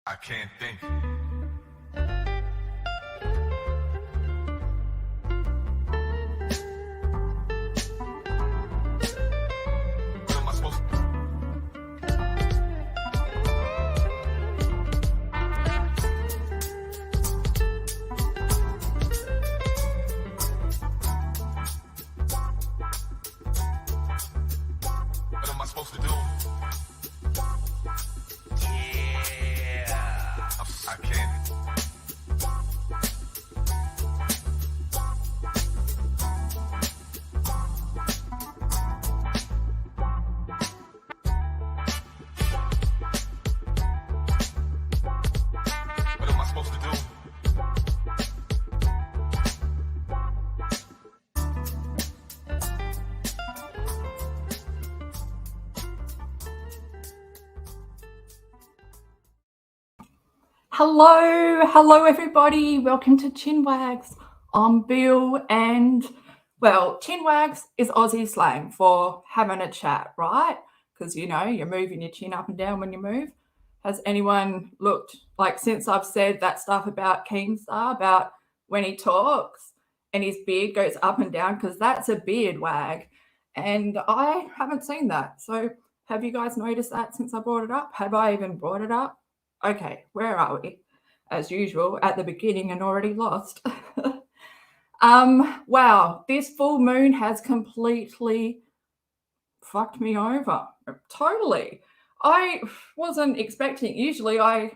I can't think. What am I supposed to do? What am I supposed to do? I can't. What am I supposed to do? Hello everybody, welcome to Chinwags. I'm Bill and, well, Chinwags is Aussie slang for having a chat, right? Because, you know, you're moving your chin up and down when you move. Has anyone looked, like, since I've said that stuff about Keemstar, about when he talks and his beard goes up and down, because that's a beard wag, and I haven't seen that. So have you guys noticed that since I brought it up? Have I even brought it up? Okay, where are we? As usual, at the beginning and already lost. Wow, this full moon has completely fucked me over. Totally. I wasn't expecting, usually I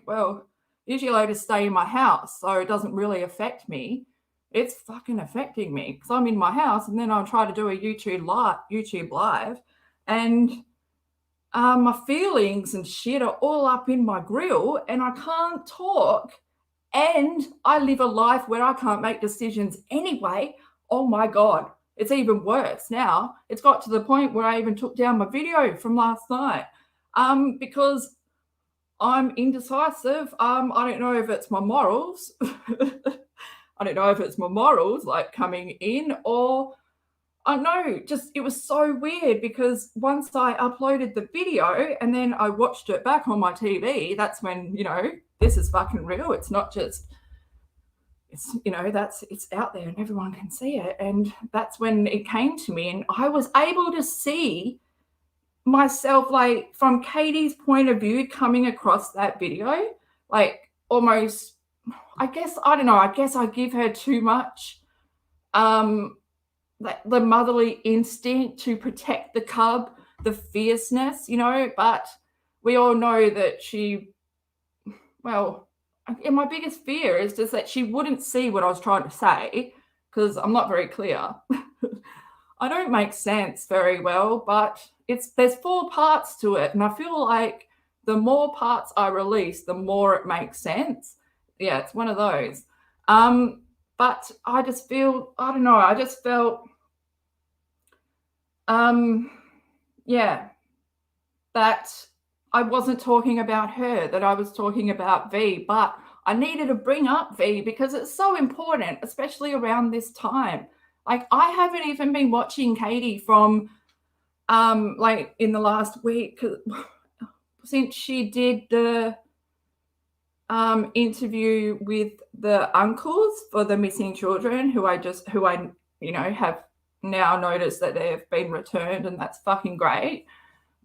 just stay in my house, so it doesn't really affect me. It's fucking affecting me because I'm in my house and then I'll try to do a YouTube live and my feelings and shit are all up in my grill and I can't talk. And I live a life where I can't make decisions anyway. Oh my God, it's even worse now. It's got to the point where I even took down my video from last night because I'm indecisive. I don't know if it's my morals. I don't know if it's my morals like coming in or I know, just it was so weird because once I uploaded the video and then I watched it back on my TV, that's when, you know, this is fucking real. It's not just, it's, you know, it's out there and everyone can see it. And that's when it came to me and I was able to see myself, like from Katie's point of view coming across that video, like almost, I guess I give her too much, the motherly instinct to protect the cub, the fierceness, you know, but we all know that and my biggest fear is just that she wouldn't see what I was trying to say because I'm not very clear. I don't make sense very well, but there's 4 parts to it. And I feel like the more parts I release, the more it makes sense. Yeah, it's one of those. But I just feel, I don't know, I just felt, that I wasn't talking about her, that I was talking about V, but I needed to bring up V because it's so important, especially around this time. Like I haven't even been watching Katie from, like in the last week since she did the interview with the uncles for the missing children who I you know have now noticed that they've been returned and that's fucking great.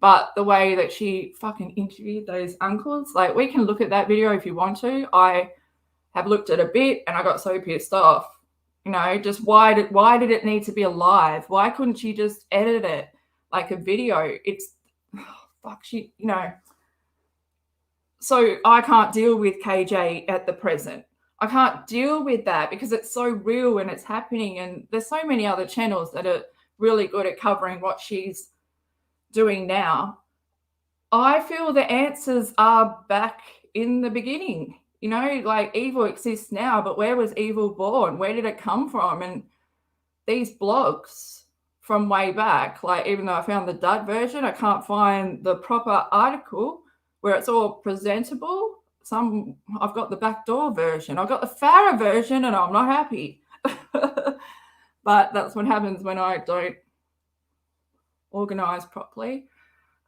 But the way that she fucking interviewed those uncles, like we can look at that video if you want to. I have looked at a bit and I got so pissed off. You know, just why did it need to be alive? Why couldn't she just edit it like a video? It's you know. So I can't deal with KJ at the present. I can't deal with that because it's so real and it's happening. And there's so many other channels that are really good at covering what she's doing now. I feel the answers are back in the beginning. You know, like evil exists now, but where was evil born? Where did it come from? And these blogs from way back, like even though I found the dud version, I can't find the proper article where it's all presentable. I've got the backdoor version. I've got the Farah version and I'm not happy. But that's what happens when I don't organize properly.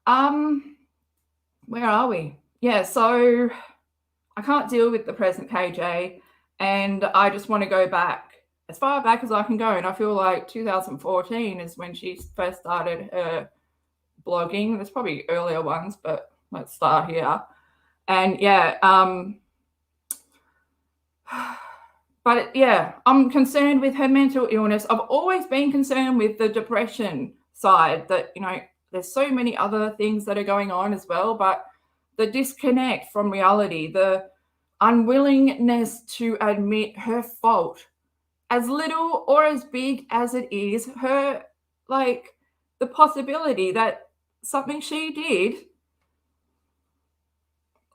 Where are we? Yeah, so I can't deal with the present KJ, and I just want to go back as far back as I can go. And I feel like 2014 is when she first started her blogging. There's probably earlier ones, but let's start here. And yeah, but yeah, I'm concerned with her mental illness. I've always been concerned with the depression side, that, you know, there's so many other things that are going on as well, but the disconnect from reality, the unwillingness to admit her fault, as little or as big as it is, her, like, the possibility that something she did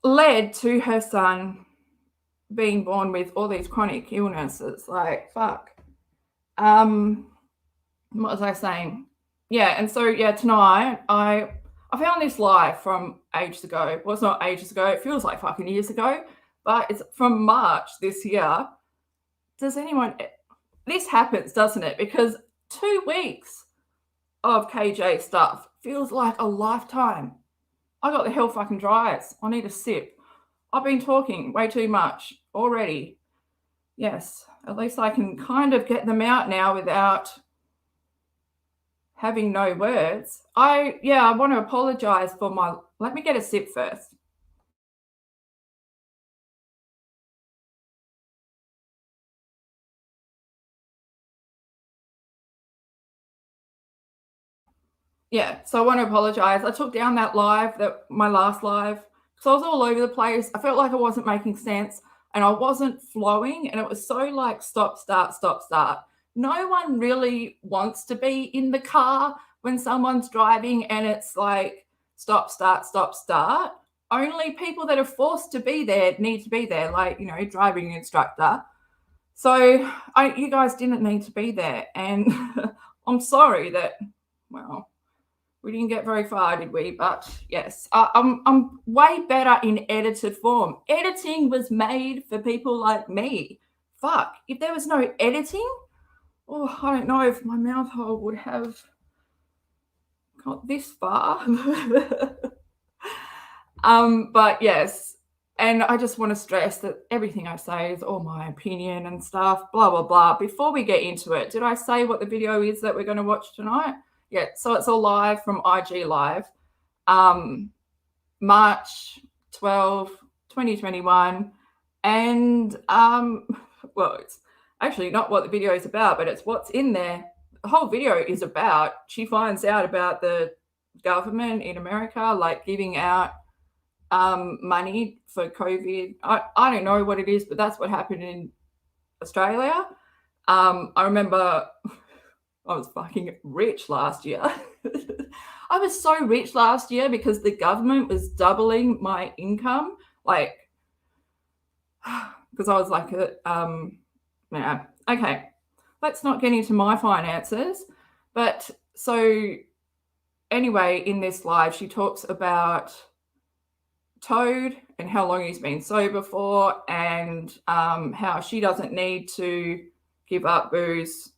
led to her son being born with all these chronic illnesses. Like, fuck. What was I saying? Yeah, and so yeah, tonight I found this live from ages ago. Well, it's not ages ago, it feels like fucking years ago, but it's from March this year. Does anyone, this happens, doesn't it? Because 2 weeks of KJ stuff feels like a lifetime. I got the hell fucking dries. I need a sip. I've been talking way too much already. Yes, at least I can kind of get them out now without having no words. I want to apologize for my, let me get a sip first. Yeah, so I want to apologize. I took down that live, my last live, because I was all over the place. I felt like I wasn't making sense and I wasn't flowing, and it was so like stop, start, stop, start. No one really wants to be in the car when someone's driving and it's like stop, start, stop, start. Only people that are forced to be there need to be there, like, you know, driving instructor. So you guys didn't need to be there, and I'm sorry that, well, we didn't get very far, did we? But yes, I'm way better in edited form. Editing was made for people like me. Fuck, if there was no editing, oh, I don't know if my mouth hole would have got this far. But yes, and I just want to stress that everything I say is all my opinion and stuff, blah, blah, blah. Before we get into it, did I say what the video is that we're going to watch tonight? Yeah, so it's all live from IG Live, March 12, 2021. And, well, it's actually not what the video is about, but it's what's in there. The whole video is about, she finds out about the government in America, like giving out money for COVID. I don't know what it is, but that's what happened in Australia. I remember I was fucking rich last year. I was so rich last year because the government was doubling my income. Like, because I was like, yeah, okay, let's not get into my finances. But so anyway, in this live, she talks about Toad and how long he's been sober for, and how she doesn't need to give up booze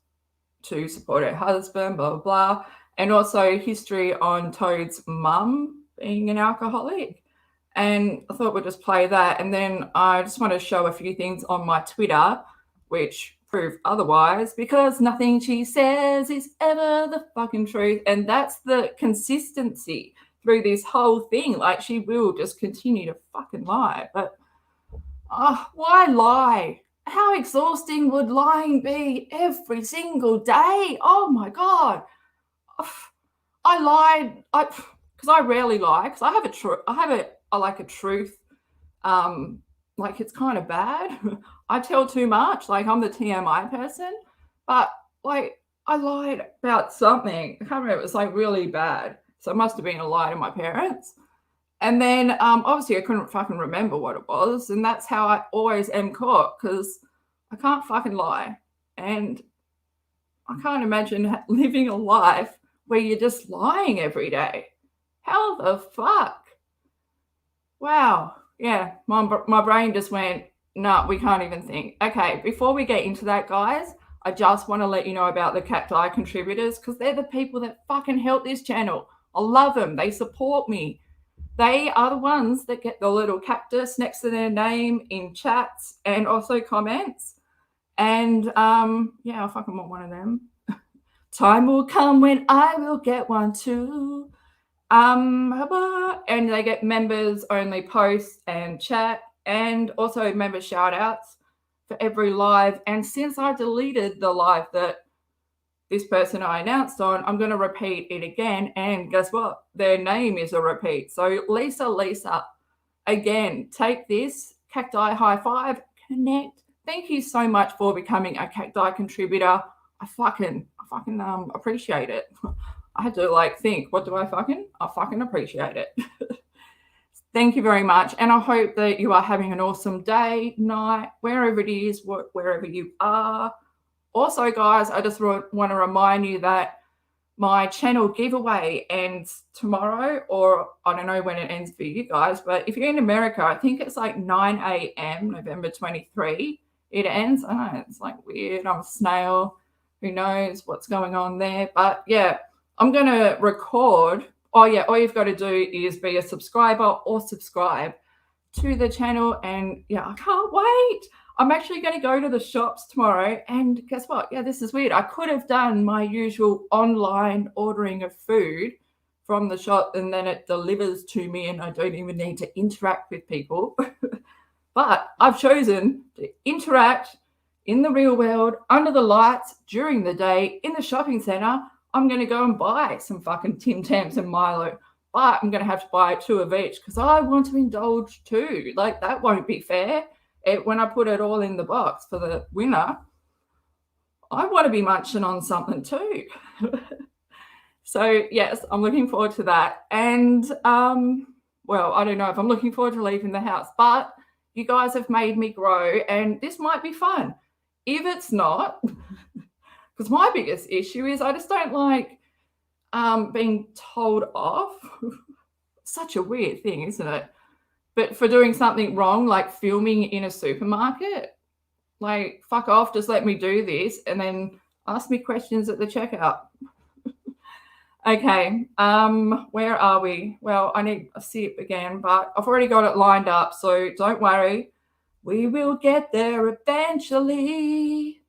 to support her husband, blah, blah, blah. And also history on Toad's mum being an alcoholic. And I thought we'd just play that. And then I just want to show a few things on my Twitter, which prove otherwise, because nothing she says is ever the fucking truth. And that's the consistency through this whole thing. Like, she will just continue to fucking lie. But why lie? How exhausting would lying be every single day? Oh my God. I lied. Because I rarely lie, because I have a truth. Like, it's kind of bad. I tell too much. Like, I'm the TMI person. But like, I lied about something. I can't remember. It was like really bad. So it must have been a lie to my parents. And then obviously I couldn't fucking remember what it was. And that's how I always am caught, because I can't fucking lie. And I can't imagine living a life where you're just lying every day. How the fuck? Wow. Yeah, my brain just went, no, we can't even think. Okay, before we get into that, guys, I just want to let you know about the Cacti contributors, because they're the people that fucking help this channel. I love them. They support me. they are the ones that get the little cactus next to their name in chats and also comments. And yeah, I fucking want one of them. Time will come when I will get one too. And they get members only posts and chat, and also member shout outs for every live. And since I deleted the live that this person I announced on, I'm going to repeat it again. And guess what? Their name is a repeat. So Lisa, again, take this cacti high five, connect. Thank you so much for becoming a cacti contributor. I fucking appreciate it. I had to think, what do I fucking appreciate it. Thank you very much. And I hope that you are having an awesome day, night, wherever it is, wherever you are. Also, guys, I just want to remind you that my channel giveaway ends tomorrow, or I don't know when it ends for you guys, but if you're in America, I think it's 9 a.m., November 23. It ends. I know, it's weird. I'm a snail. Who knows what's going on there? But yeah, I'm going to record. Oh yeah, all you've got to do is be a subscriber or subscribe to the channel. And yeah, I can't wait. I'm actually going to go to the shops tomorrow. And guess what? Yeah, this is weird. I could have done my usual online ordering of food from the shop, and then it delivers to me and I don't even need to interact with people. But I've chosen to interact in the real world, under the lights, during the day, in the shopping centre. I'm going to go and buy some fucking Tim Tams and Milo. But I'm going to have to buy 2 of each because I want to indulge too. That won't be fair. When I put it all in the box for the winner, I want to be munching on something too. So, yes, I'm looking forward to that. And, well, I don't know if I'm looking forward to leaving the house, but you guys have made me grow and this might be fun. If it's not, because my biggest issue is I just don't like being told off. Such a weird thing, isn't it? But for doing something wrong, like filming in a supermarket, fuck off, just let me do this and then ask me questions at the checkout. Okay, where are we? Well, I need a sip again, but I've already got it lined up, so don't worry. We will get there eventually.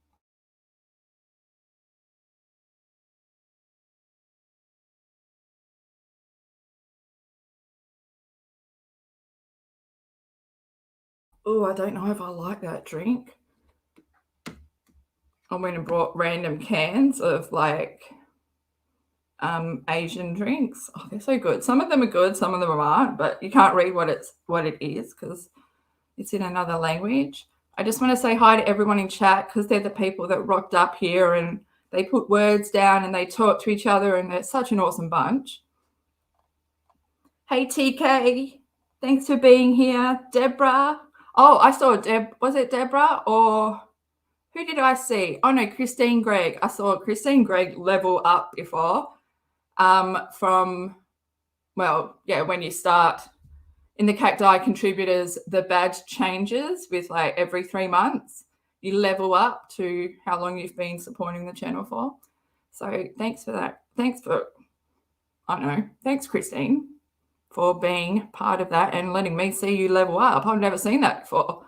Oh, I don't know if I like that drink. I went and brought random cans of Asian drinks. Oh, they're so good. Some of them are good, some of them aren't, but you can't read what it is because it's in another language. I just want to say hi to everyone in chat because they're the people that rocked up here and they put words down and they talk to each other and they're such an awesome bunch. Hey, TK. Thanks for being here. Deborah. Oh, I saw was it Deborah or who did I see? Oh, no, Christine Gregg. I saw Christine Gregg level up before from, well, yeah, when you start in the Cacti contributors, the badge changes with every 3 months. You level up to how long you've been supporting the channel for. So thanks for that. Thanks, Christine, for being part of that and letting me see you level up. I've never seen that before.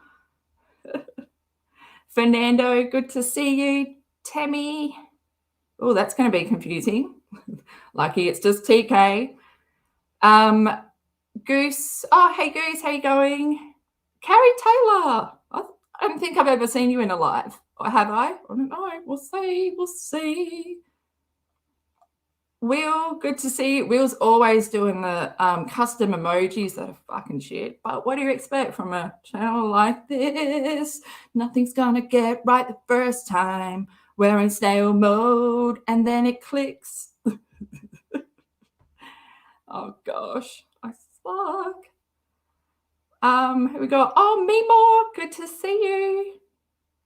Fernando, good to see you. Tammy. Oh, that's going to be confusing. Lucky it's just TK. Goose. Oh, hey, Goose. How you going? Carrie Taylor. I don't think I've ever seen you in a live. Or have I? I don't know. We'll see. We'll see. Will, good to see you. Will's always doing the custom emojis that are fucking shit. But what do you expect from a channel like this? Nothing's gonna get right the first time. We're in snail mode and then it clicks. Oh gosh, I suck. Here we go. Oh, Mimo, good to see you.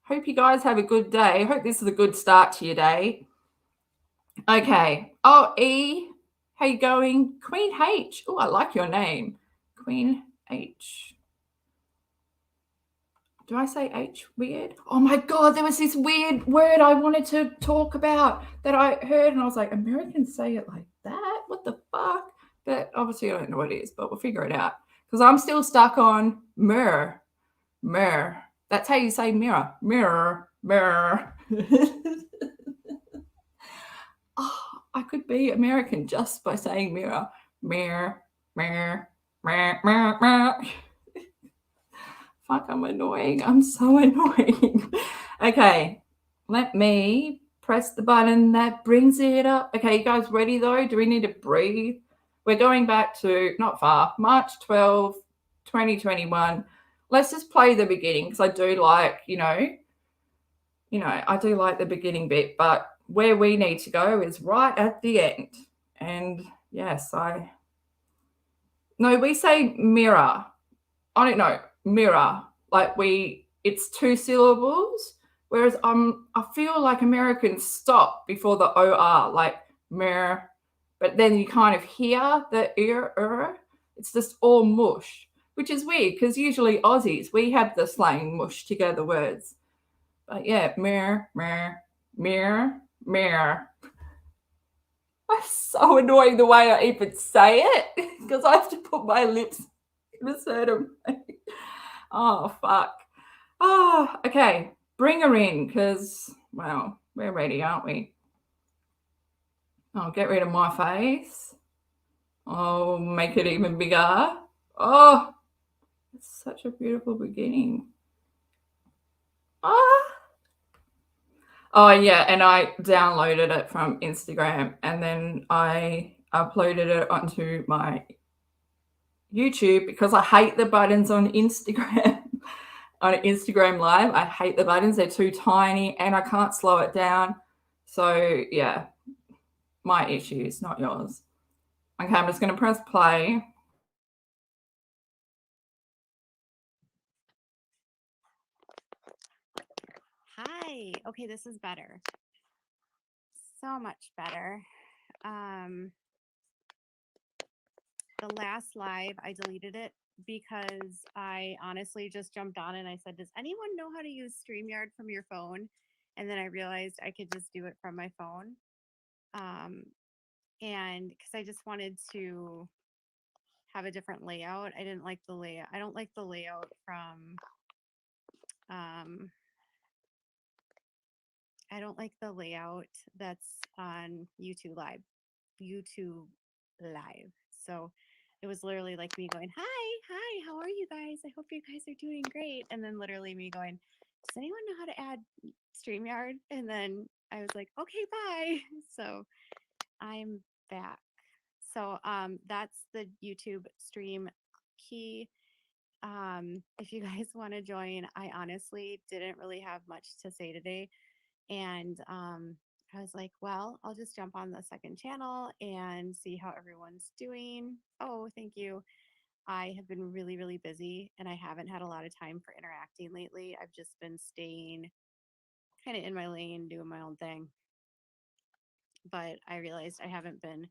Hope you guys have a good day. Hope this is a good start to your day. Okay. Oh, E, how you going? Queen H. Oh, I like your name. Queen H. Do I say H weird? Oh my God, there was this weird word I wanted to talk about that I heard and I was like, Americans say it like that? What the fuck? But obviously I don't know what it is, but we'll figure it out. Because I'm still stuck on mirror. Mirror. That's how you say mirror. Mirror. Mirror. Oh, I could be American just by saying mirror. Mirror. Mirror. Mirror. Mirror. Mirror. Fuck, I'm annoying. I'm so annoying. Okay, let me press the button that brings it up. Okay, you guys ready though? Do we need to breathe? We're going back to, not far, March 12, 2021. Let's just play the beginning because I do like, I do like the beginning bit, but where we need to go is right at the end. And yes, we say mirror. I don't know, mirror. Like it's 2 syllables, whereas I feel like Americans stop before the OR, like mirror, but then you kind of hear the It's just all mush, which is weird because usually Aussies, we have the slang mush together words. But yeah, mirror, mirror, mirror, mirror. That's so annoying the way I even say it because I have to put my lips in a certain way. Oh, fuck. Oh, okay. Bring her in because, well, we're ready, aren't we? I'll get rid of my face. I'll make it even bigger. Oh, it's such a beautiful beginning. Ah. Oh, yeah, and I downloaded it from Instagram and then I uploaded it onto my YouTube because I hate the buttons on Instagram. On Instagram Live, I hate the buttons. They're too tiny and I can't slow it down. So, yeah, my issues, not yours. Okay, I'm just going to press play. Hi. Okay, this is better. So much better. The last live, I deleted it because I honestly just jumped on and I said, does anyone know how to use StreamYard from your phone? And then I realized I could just do it from my phone. And because I just wanted to have a different layout. I didn't like the layout. I don't like the layout from, I don't like the layout that's on YouTube Live. So it was literally like me going, hi, how are you guys? I hope you guys are doing great. And then literally me going, does anyone know how to add StreamYard? And then I was like, okay, bye. So I'm back. So that's the YouTube stream key. If you guys want to join, I honestly didn't really have much to say today. And I was like, well, I'll just jump on the second channel and see how everyone's doing. Oh, thank you. I have been really, really busy and I haven't had a lot of time for interacting lately. I've just been staying kind of in my lane, doing my own thing. But I realized I haven't been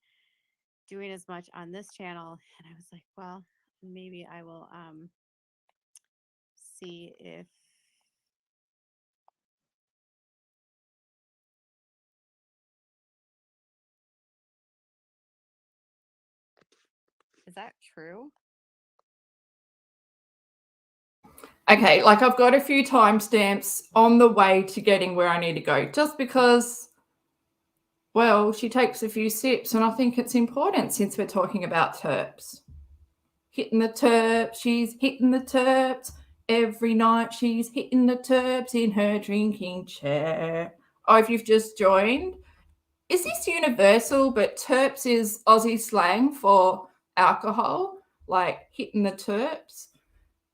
doing as much on this channel. And I was like, well, maybe I will see if is that true? Okay, like I've got a few timestamps on the way to getting where I need to go just because, well, she takes a few sips and I think it's important since we're talking about terps. Hitting the terps, she's hitting the terps. Every night she's hitting the terps in her drinking chair. Oh, if you've just joined, is this universal? But terps is Aussie slang for alcohol, like hitting the terps,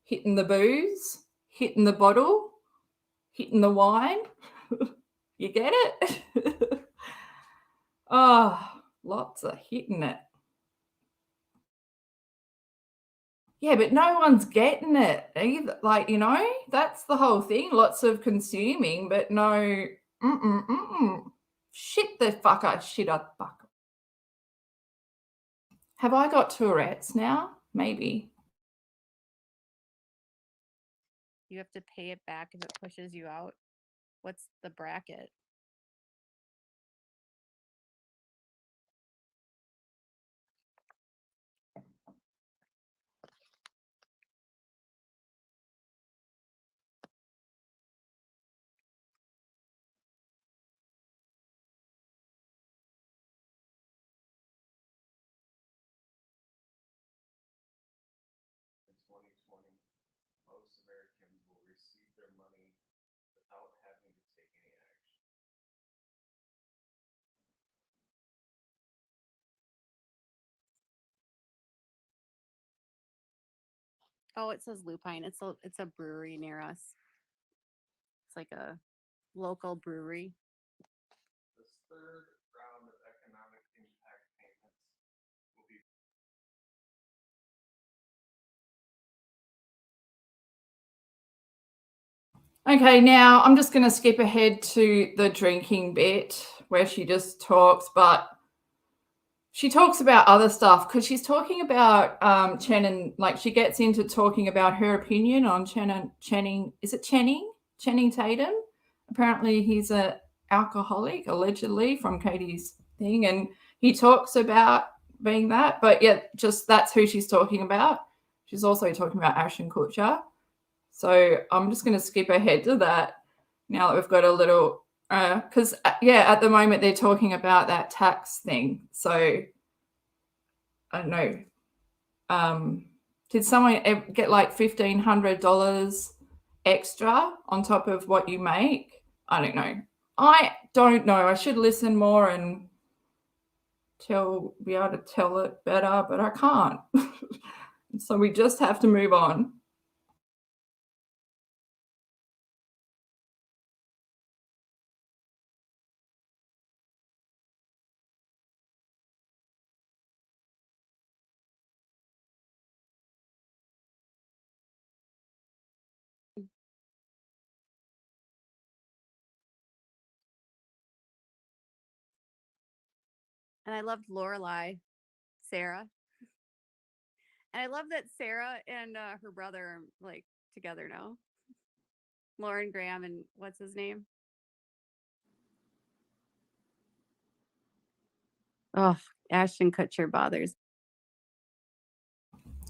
hitting the booze, hitting the bottle, hitting the wine. You get it? Oh, lots of hitting it. Yeah, but no one's getting it either. Like, that's the whole thing. Lots of consuming, but no, shit the fucker, shit up fucker. Have I got Tourette's now? Maybe. You have to pay it back if it pushes you out. What's the bracket? their money without having to take any action. Oh, it says Lupine. It's a brewery near us. It's like a local brewery. This third round of economic impact payments will be Okay, now I'm just going to skip ahead to the drinking bit where she just talks, but she talks about other stuff because she's talking about Channing, like she gets into talking about her opinion on Channing, is it Channing Tatum? Apparently he's a alcoholic, allegedly, from Katie's thing, and he talks about being that, but yet just that's who she's talking about. She's also talking about Ashton Kutcher. So I'm just going to skip ahead to that now that we've got a little, because at the moment they're talking about that tax thing. So I don't know. Did someone get like $1,500 extra on top of what you make? I don't know. I don't know. I should listen more and be able to tell it better, but I can't. So we just have to move on. And I loved Lorelai, Sarah. And I love that Sarah and her brother are like together now. Lauren Graham and what's his name? Oh, Ashton Kutcher bothers.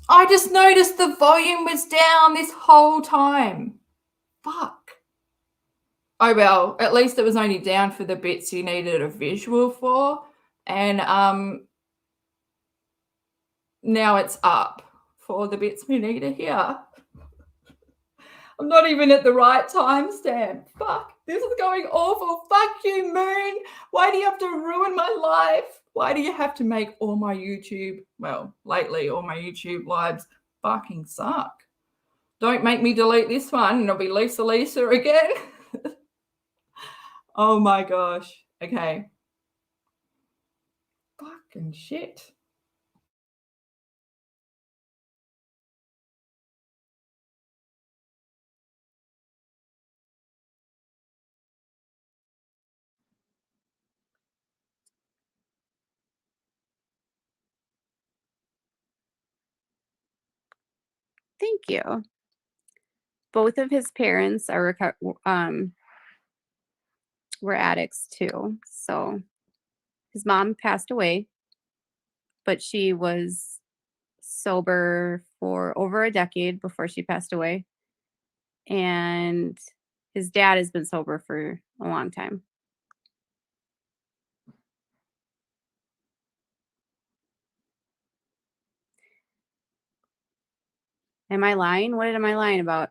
I just noticed the volume was down this whole time. Fuck. Oh well, at least it was only down for the bits you needed a visual for. And now it's up for the bits we need to hear. I'm not even at the right timestamp. Fuck, this is going awful. Fuck you, Moon. Why do you have to ruin my life? Why do you have to make all my YouTube, well, lately all my YouTube lives fucking suck? Don't make me delete this one and it'll be Lisa again. Oh my gosh. Okay. Fucking shit. Thank you. Both of his parents are were addicts too. So his mom passed away, but she was sober for over a decade before she passed away. And his dad has been sober for a long time. Am I lying? What am I lying about?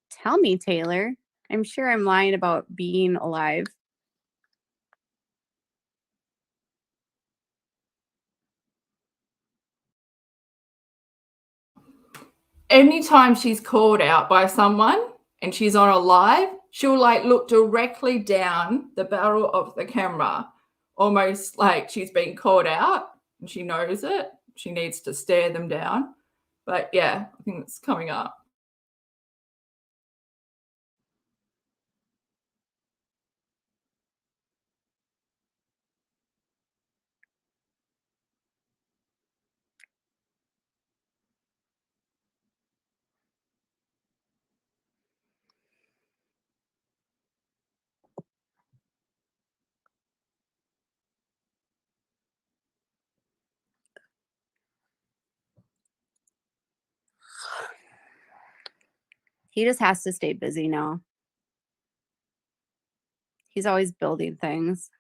Tell me, Taylor. I'm sure I'm lying about being alive. Anytime she's called out by someone and she's on a live, she'll like look directly down the barrel of the camera, almost like she's been called out and she knows it. She needs to stare them down. But yeah, I think it's coming up. He just has to stay busy now. He's always building things.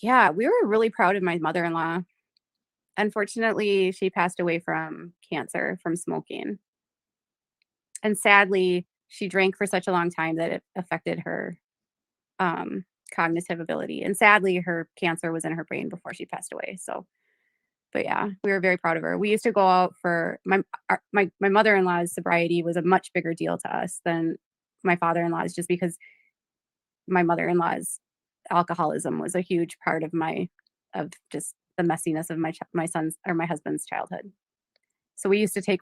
Yeah, we were really proud of my mother-in-law. Unfortunately, she passed away from cancer from smoking. And sadly, she drank for such a long time that it affected her cognitive ability. And sadly, her cancer was in her brain before she passed away. So, but yeah, we were very proud of her. We used to go out for my mother-in-law's sobriety was a much bigger deal to us than my father-in-law's, just because my mother-in-law's alcoholism was a huge part of just the messiness of my son's or my husband's childhood. So we used to take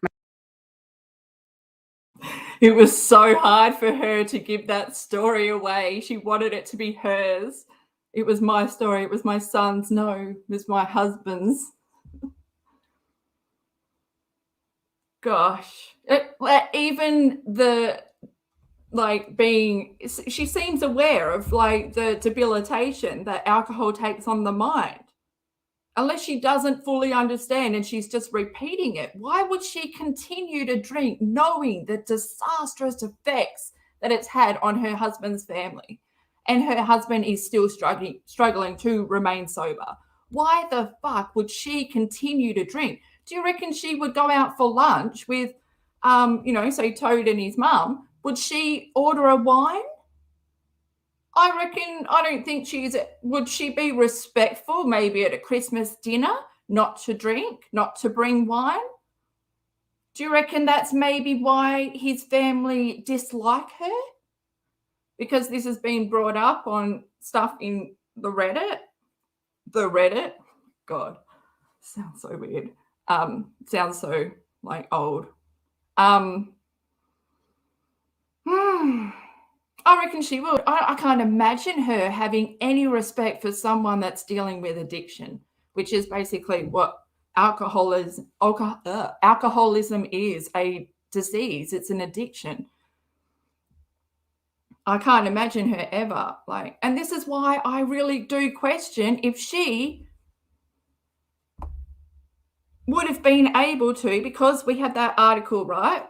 It was so hard for her to give that story away. She wanted it to be hers. It was my story. It was my son's. No, it was my husband's. Gosh. Even the, like, she seems aware of, like, the debilitation that alcohol takes on the mind. Unless she doesn't fully understand and she's just repeating it, why would she continue to drink knowing the disastrous effects that it's had on her husband's family? And her husband is still struggling to remain sober. Why the fuck would she continue to drink? Do you reckon she would go out for lunch with, say Toad and his mum? Would she order a wine? I don't think would she be respectful maybe at a Christmas dinner not to drink, not to bring wine? Do you reckon that's maybe why his family dislike her? Because this has been brought up on stuff in the Reddit. God, sounds so weird. Sounds so, like, old. I reckon she would. I can't imagine her having any respect for someone that's dealing with addiction, which is basically what alcoholism is, a disease. It's an addiction. I can't imagine her ever, like, and this is why I really do question if she would have been able to, because we had that article, right?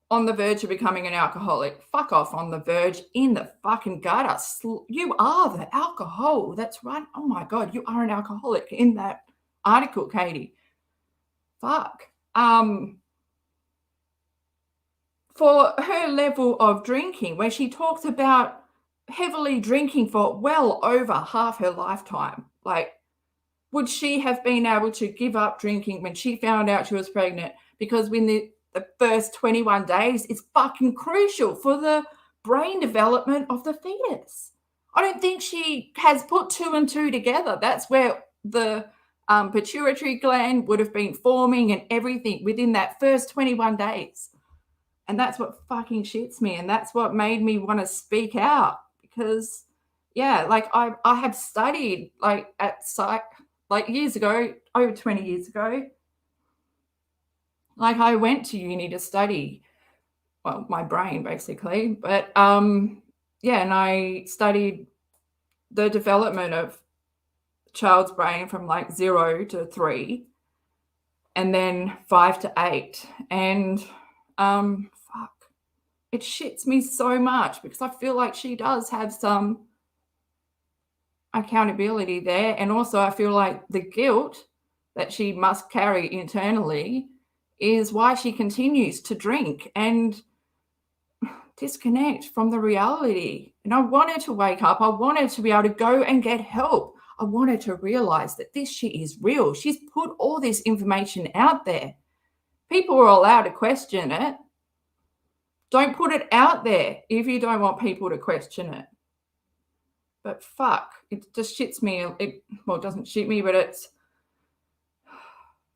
On the verge of becoming an alcoholic. Fuck off, on the verge, in the fucking gutter. You are the alcohol. That's right. Oh my God, you are an alcoholic in that article, Katie. Fuck. For her level of drinking, where she talks about heavily drinking for well over half her lifetime, like, would she have been able to give up drinking when she found out she was pregnant? Because when the first 21 days is fucking crucial for the brain development of the fetus. I don't think she has put two and two together. That's where the pituitary gland would have been forming and everything within that first 21 days. And that's what fucking shits me. And that's what made me want to speak out, because, yeah, like, I have studied, like, at psych, like, years ago, over 20 years ago. Like, I went to uni to study, well, my brain basically, but yeah, and I studied the development of child's brain from like 0 to 3, and then 5 to 8, and fuck, it shits me so much, because I feel like she does have some accountability there, and also I feel like the guilt that she must carry internally is why she continues to drink and disconnect from the reality. And I wanted to wake up. I wanted to be able to go and get help. I wanted to realize that this shit is real. She's put all this information out there. People are allowed to question it. Don't put it out there if you don't want people to question it. But fuck, it just shits me. It doesn't shit me, but it's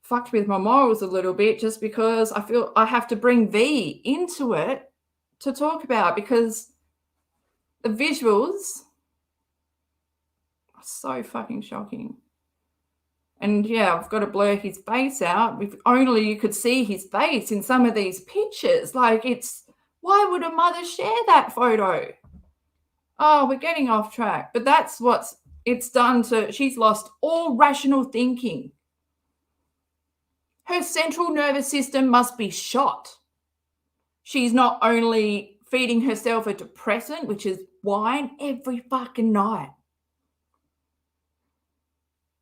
fucked with my morals a little bit, just because I feel I have to bring V into it to talk about, because the visuals are so fucking shocking. And yeah, I've got to blur his face out. If only you could see his face in some of these pictures. Like, why would a mother share that photo? Oh, we're getting off track. But that's it's done to, she's lost all rational thinking. Her central nervous system must be shot. She's not only feeding herself a depressant, which is wine, every fucking night.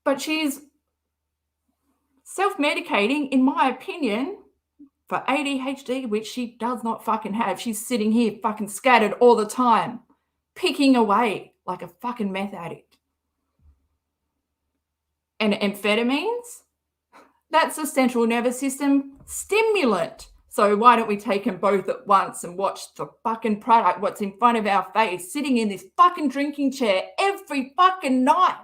But she's self-medicating, in my opinion, for ADHD, which she does not fucking have. She's sitting here fucking scattered all the time, picking away like a fucking meth addict. And amphetamines, that's a central nervous system stimulant. So why don't we take them both at once and watch the fucking product, what's in front of our face, sitting in this fucking drinking chair every fucking night,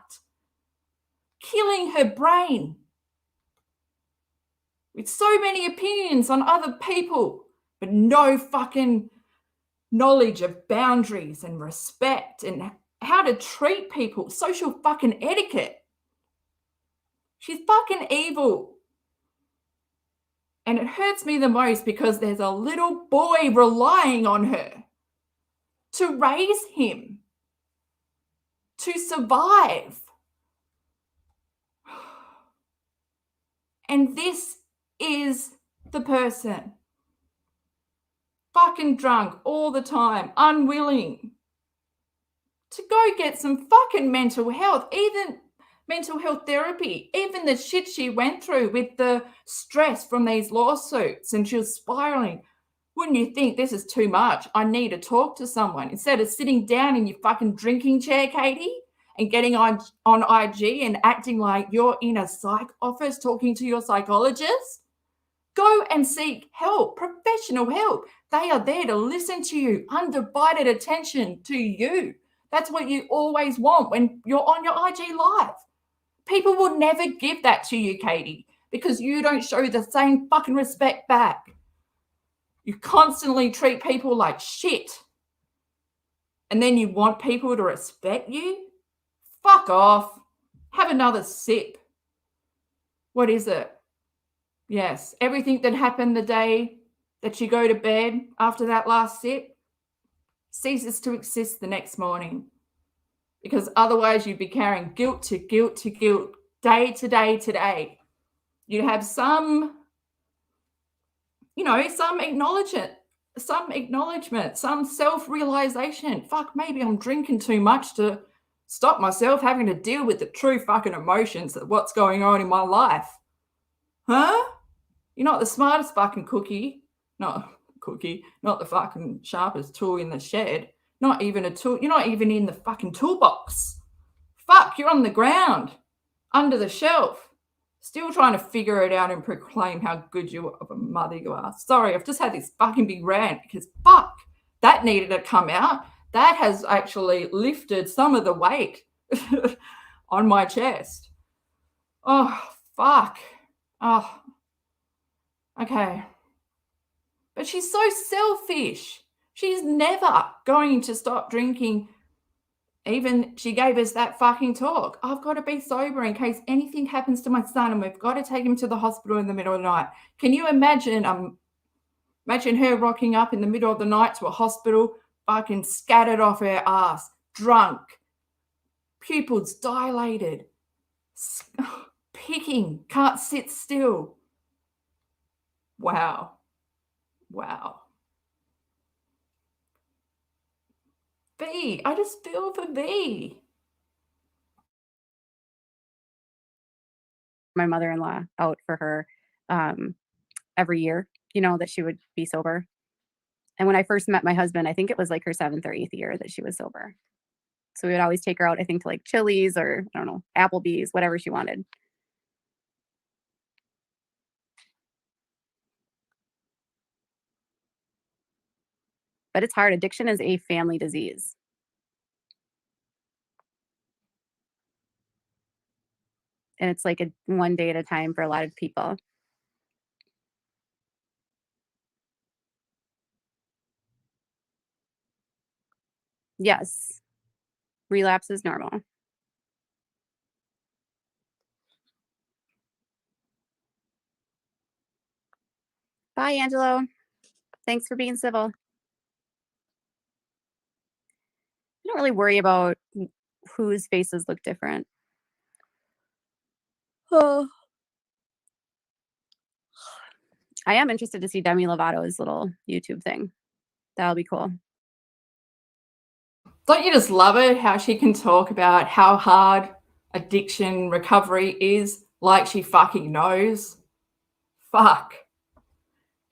killing her brain with so many opinions on other people, but no fucking knowledge of boundaries and respect and how to treat people, social fucking etiquette. She's fucking evil. And it hurts me the most because there's a little boy relying on her to raise him, to survive. And this is the person. Fucking drunk all the time, unwilling to go get some fucking mental health, even mental health therapy, even the shit she went through with the stress from these lawsuits, and she was spiraling. Wouldn't you think this is too much? I need to talk to someone. Instead of sitting down in your fucking drinking chair, Katie, and getting on IG and acting like you're in a psych office talking to your psychologist, go and seek help, professional help. They are there to listen to you, undivided attention to you. That's what you always want when you're on your IG live. People will never give that to you, Katie, because you don't show the same fucking respect back. You constantly treat people like shit. And then you want people to respect you? Fuck off. Have another sip. What is it? Yes, everything that happened the day that you go to bed after that last sip ceases to exist the next morning. Because otherwise you'd be carrying guilt to guilt to guilt, day to day to day. You'd have some acknowledgement, some self-realization. Fuck, maybe I'm drinking too much to stop myself having to deal with the true fucking emotions of what's going on in my life. Huh? You're not the smartest fucking cookie. Not the fucking sharpest tool in the shed. Not even a tool. You're not even in the fucking toolbox. Fuck, you're on the ground, under the shelf, still trying to figure it out and proclaim how good of a mother you are. Sorry, I've just had this fucking big rant because fuck, that needed to come out. That has actually lifted some of the weight on my chest. Oh, fuck. Oh, okay. But she's so selfish. She's never going to stop drinking. Even she gave us that fucking talk. I've got to be sober in case anything happens to my son and we've got to take him to the hospital in the middle of the night. Can you imagine her rocking up in the middle of the night to a hospital, fucking scattered off her ass, drunk, pupils dilated, picking, can't sit still. Wow. V, I just feel for V. My mother-in-law out for her every year, that she would be sober. And when I first met my husband, I think it was like her 7th or 8th year that she was sober. So we would always take her out, I think, to like Chili's or, I don't know, Applebee's, whatever she wanted. But it's hard. Addiction is a family disease. And it's like one day at a time for a lot of people. Yes. Relapse is normal. Bye, Angelo. Thanks for being civil. I don't really worry about whose faces look different. Oh. I am interested to see Demi Lovato's little YouTube thing. That'll be cool. Don't you just love it how she can talk about how hard addiction recovery is, like she fucking knows. Fuck.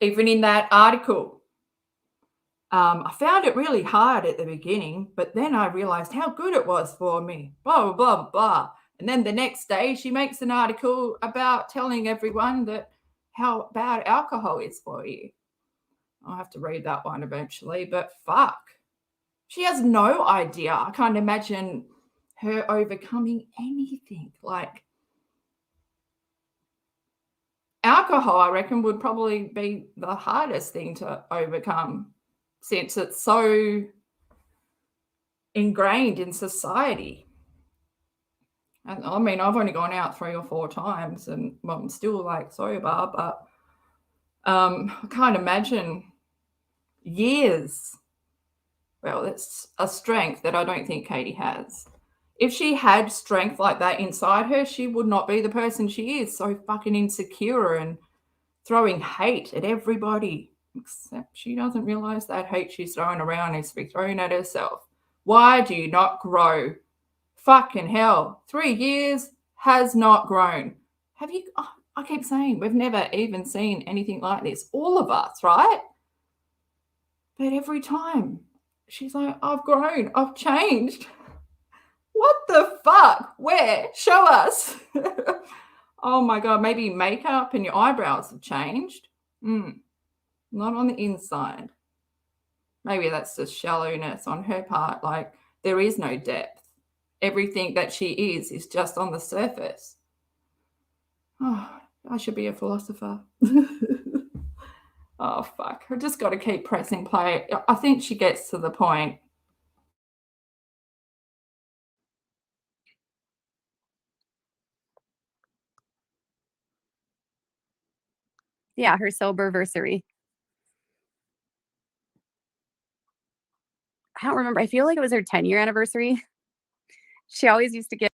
Even in that article, I found it really hard at the beginning, but then I realized how good it was for me. Blah, blah, blah, blah. And then the next day, she makes an article about telling everyone that how bad alcohol is for you. I'll have to read that one eventually, but fuck. She has no idea. I can't imagine her overcoming anything. Like, alcohol, I reckon, would probably be the hardest thing to overcome since it's so ingrained in society. And I mean, I've only gone out 3 or 4 times and well, I'm still like sober, but I can't imagine years. Well, it's a strength that I don't think Katie has. If she had strength like that inside her, she would not be the person she is, so fucking insecure and throwing hate at everybody. Except she doesn't realize that hate she's throwing around needs to be thrown at herself. Why do you not grow? Fucking hell. 3 years has not grown. Have you? Oh, I keep saying we've never even seen anything like this. All of us, right? But every time she's like, I've grown, I've changed. What the fuck? Where? Show us. Oh my God, maybe makeup and your eyebrows have changed. Not on the inside. Maybe that's just shallowness on her part. Like, there is no depth. Everything that she is just on the surface. Oh, I should be a philosopher. Oh, fuck. I just got to keep pressing play. I think she gets to the point. Yeah, her soberversary. I don't remember. I feel like it was her 10-year anniversary. She always used to get.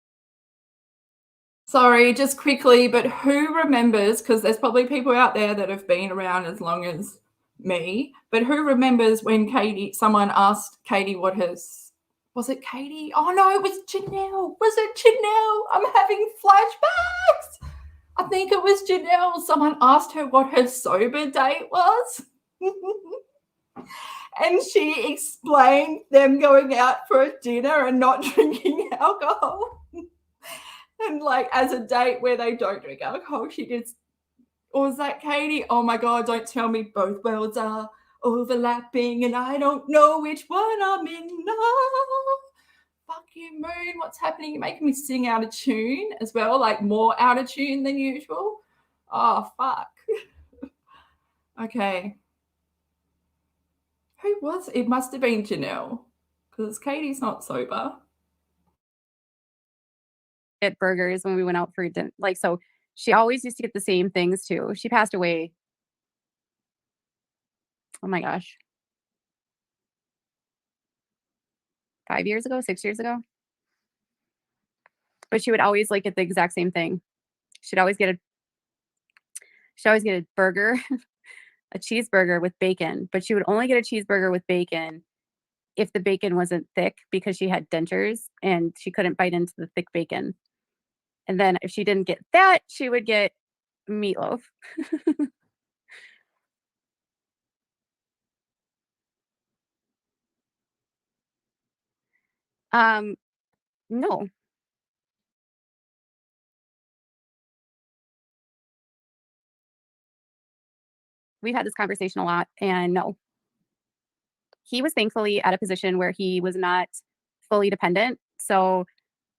Sorry, just quickly, but who remembers, because there's probably people out there that have been around as long as me, but who remembers when someone asked Katie what was it Katie? Oh no, it was Jenelle. Was it Jenelle? I'm having flashbacks. I think it was Jenelle. Someone asked her what her sober date was. And she explained them going out for a dinner and not drinking alcohol. And like as a date where they don't drink alcohol, she just, or was that Katie? Oh my God, don't tell me both worlds are overlapping and I don't know which one I'm in. No. Fuck you, Moon. What's happening? You're making me sing out of tune as well, like more out of tune than usual. Oh, fuck. Okay. Who was it? It must have been Jenelle because Katie's not sober. At burgers when we went out for dinner. Like, so she always used to get the same things too. She passed away. Oh my gosh. 5 years ago, 6 years ago. But she would always like get the exact same thing. She'd always get a burger, a cheeseburger with bacon, but she would only get a cheeseburger with bacon if the bacon wasn't thick because she had dentures and she couldn't bite into the thick bacon. And then if she didn't get that, she would get meatloaf. No. We've had this conversation a lot, and no. He was thankfully at a position where he was not fully dependent. So,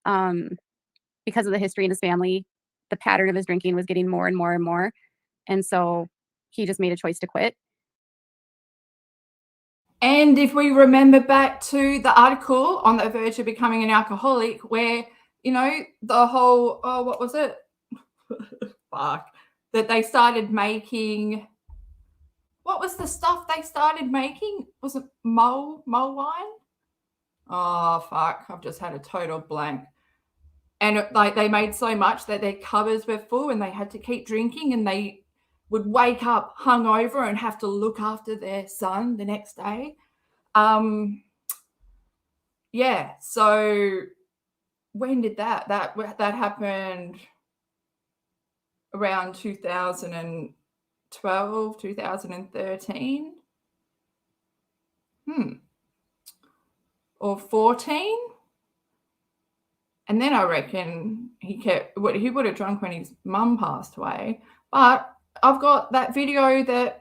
because of the history in his family, the pattern of his drinking was getting more and more and more. And so he just made a choice to quit. And if we remember back to the article on the verge of becoming an alcoholic, where, you know, the whole, oh, what was it? Fuck. That they started making, what was the stuff they started making? Was it mull wine? Oh, fuck. I've just had a total blank. And like they made so much that their cupboards were full and they had to keep drinking and they would wake up hungover and have to look after their son the next day. Yeah, so when did that happened? Around 2012, 2013. Or 14. And then I reckon he would have drunk when his mum passed away. But I've got that video the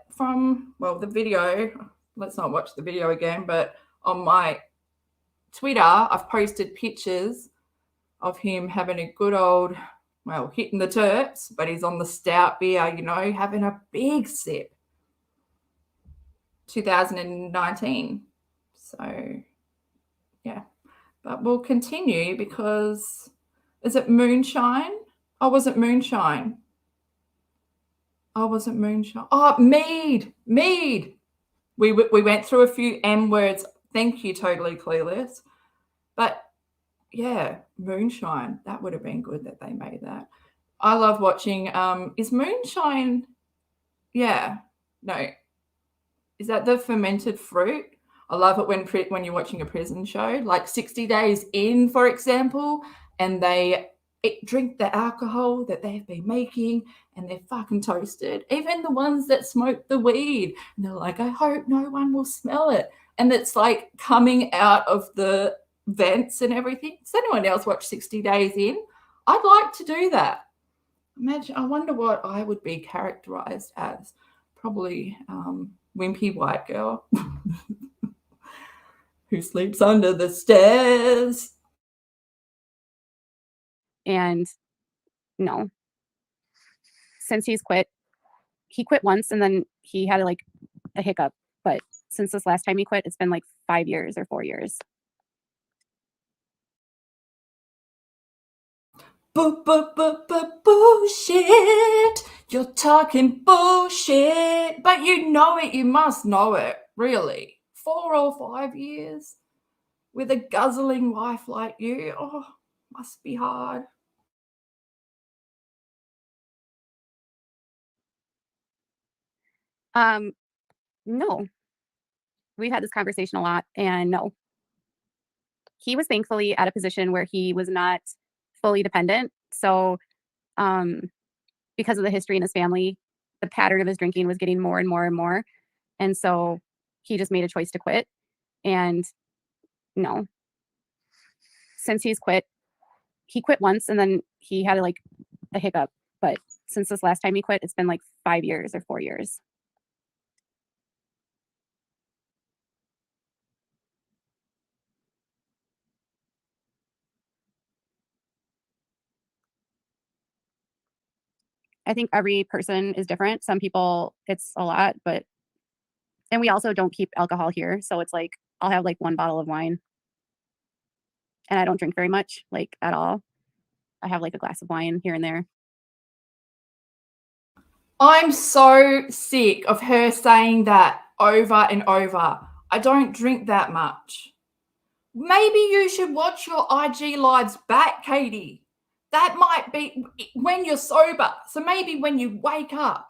video, let's not watch the video again, but on my Twitter, I've posted pictures of him having a good old, hitting the Turps, but he's on the stout beer, having a big sip. 2019. So, yeah. But we'll continue because, is it moonshine? Oh, was it moonshine? Oh, Mead. We went through a few M words. Thank you, Totally Clueless. But yeah, moonshine. That would have been good that they made that. I love watching. Is moonshine? Yeah. No. Is that the fermented fruit? I love it when you're watching a prison show, like 60 Days In, for example, and they drink the alcohol that they've been making and they're fucking toasted. Even the ones that smoke the weed, and they're like, I hope no one will smell it. And it's like coming out of the vents and everything. Does anyone else watch 60 Days In? I'd like to do that. I wonder what I would be characterized as. Probably wimpy white girl who sleeps under the stairs. And no, since he quit once and then he had like a hiccup. But since this last time he quit, it's been like 5 years or 4 years. Bullshit. You're talking bullshit. But you know it. You must know it. Really. 4 or 5 years with a guzzling wife like you. Oh, must be hard. No. We've had this conversation a lot, and no. He was thankfully at a position where he was not fully dependent. So, because of the history in his family, the pattern of his drinking was getting more and more and more. And so he just made a choice to quit. And no, since he quit once and then he had like a hiccup. But since this last time he quit, it's been like 5 years or 4 years. I think every person is different. Some people, it's a lot, and we also don't keep alcohol here. So it's like, I'll have like 1 bottle of wine. And I don't drink very much, like at all. I have like a glass of wine here and there. I'm so sick of her saying that over and over. I don't drink that much. Maybe you should watch your IG lives back, Katie. That might be when you're sober. So maybe when you wake up,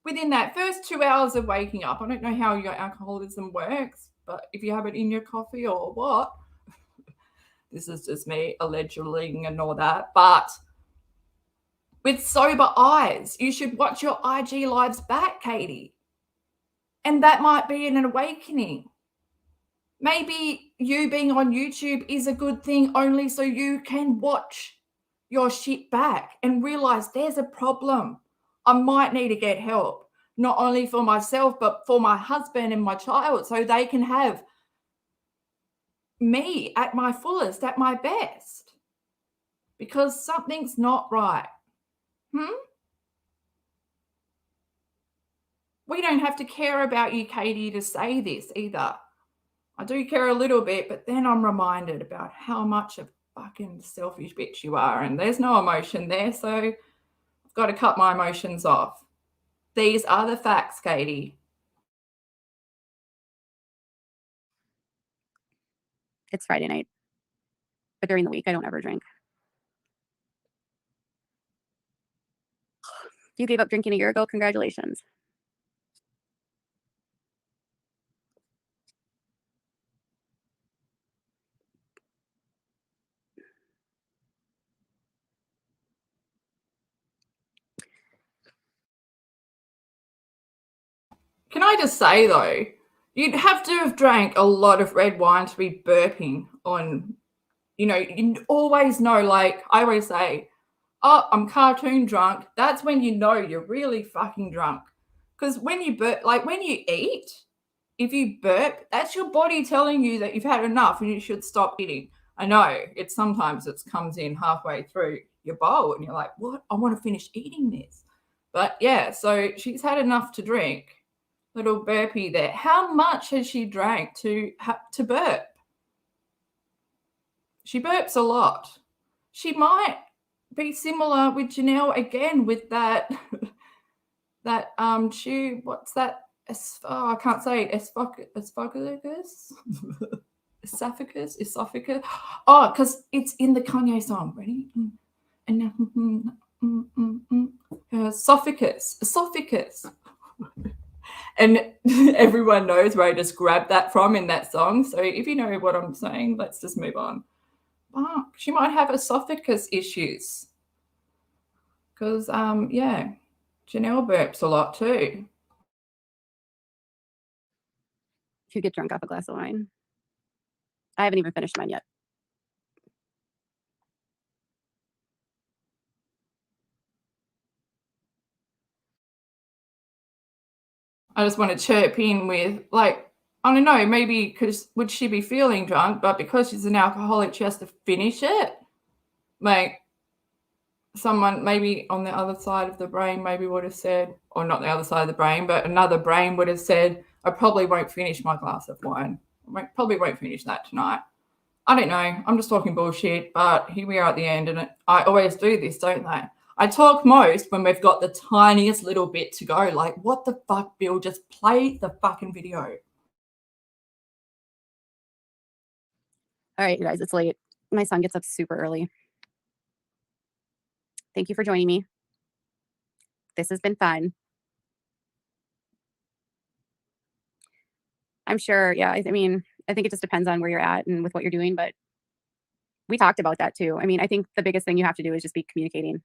within that first 2 hours of waking up, I don't know how your alcoholism works, but if you have it in your coffee or what, this is just me allegedly and all that, but with sober eyes, you should watch your IG lives back, Katie. And that might be an awakening. Maybe you being on YouTube is a good thing only so you can watch your shit back and realize there's a problem. I might need to get help, not only for myself, but for my husband and my child, so they can have me at my fullest, at my best, because something's not right. We don't have to care about you, Katie, to say this either. I do care a little bit, but then I'm reminded about how much of a fucking selfish bitch you are, and there's no emotion there, so I've got to cut my emotions off. These are the facts, Katie. It's Friday night. But during the week, I don't ever drink. You gave up drinking a year ago. Congratulations. Can I just say, though, you'd have to have drank a lot of red wine to be burping on, you always know, like I always say, oh, I'm cartoon drunk. That's when you know you're really fucking drunk. Because when you burp, like when you eat, if you burp, that's your body telling you that you've had enough and you should stop eating. I know sometimes it comes in halfway through your bowl and you're like, what? I want to finish eating this. But yeah, so she's had enough to drink. Little burpee there. How much has she drank to burp? She burps a lot. She might be similar with Jenelle again with that tube. What's that? I can't say it. Esophagus. Esophagus. Oh, because it's in the Kanye song. Ready? And esophagus. And everyone knows where I just grabbed that from in that song. So if you know what I'm saying, let's just move on. Oh, she might have esophagus issues. Because, yeah, Jenelle burps a lot too. You get drunk off a glass of wine. I haven't even finished mine yet. I just want to chirp in with, like, I don't know, maybe because would she be feeling drunk, but because she's an alcoholic, she has to finish it. Like, someone maybe on the other side of the brain maybe would have said, or not the other side of the brain, but another brain would have said, I probably won't finish my glass of wine. Probably won't finish that tonight. I don't know. I'm just talking bullshit, but here we are at the end, and I always do this, don't I? I talk most when we've got the tiniest little bit to go. Like, what the fuck, Bill? Just play the fucking video. All right, you guys, it's late. My son gets up super early. Thank you for joining me. This has been fun. I'm sure, yeah, I mean, I think it just depends on where you're at and with what you're doing, but we talked about that too. I mean, I think the biggest thing you have to do is just be communicating.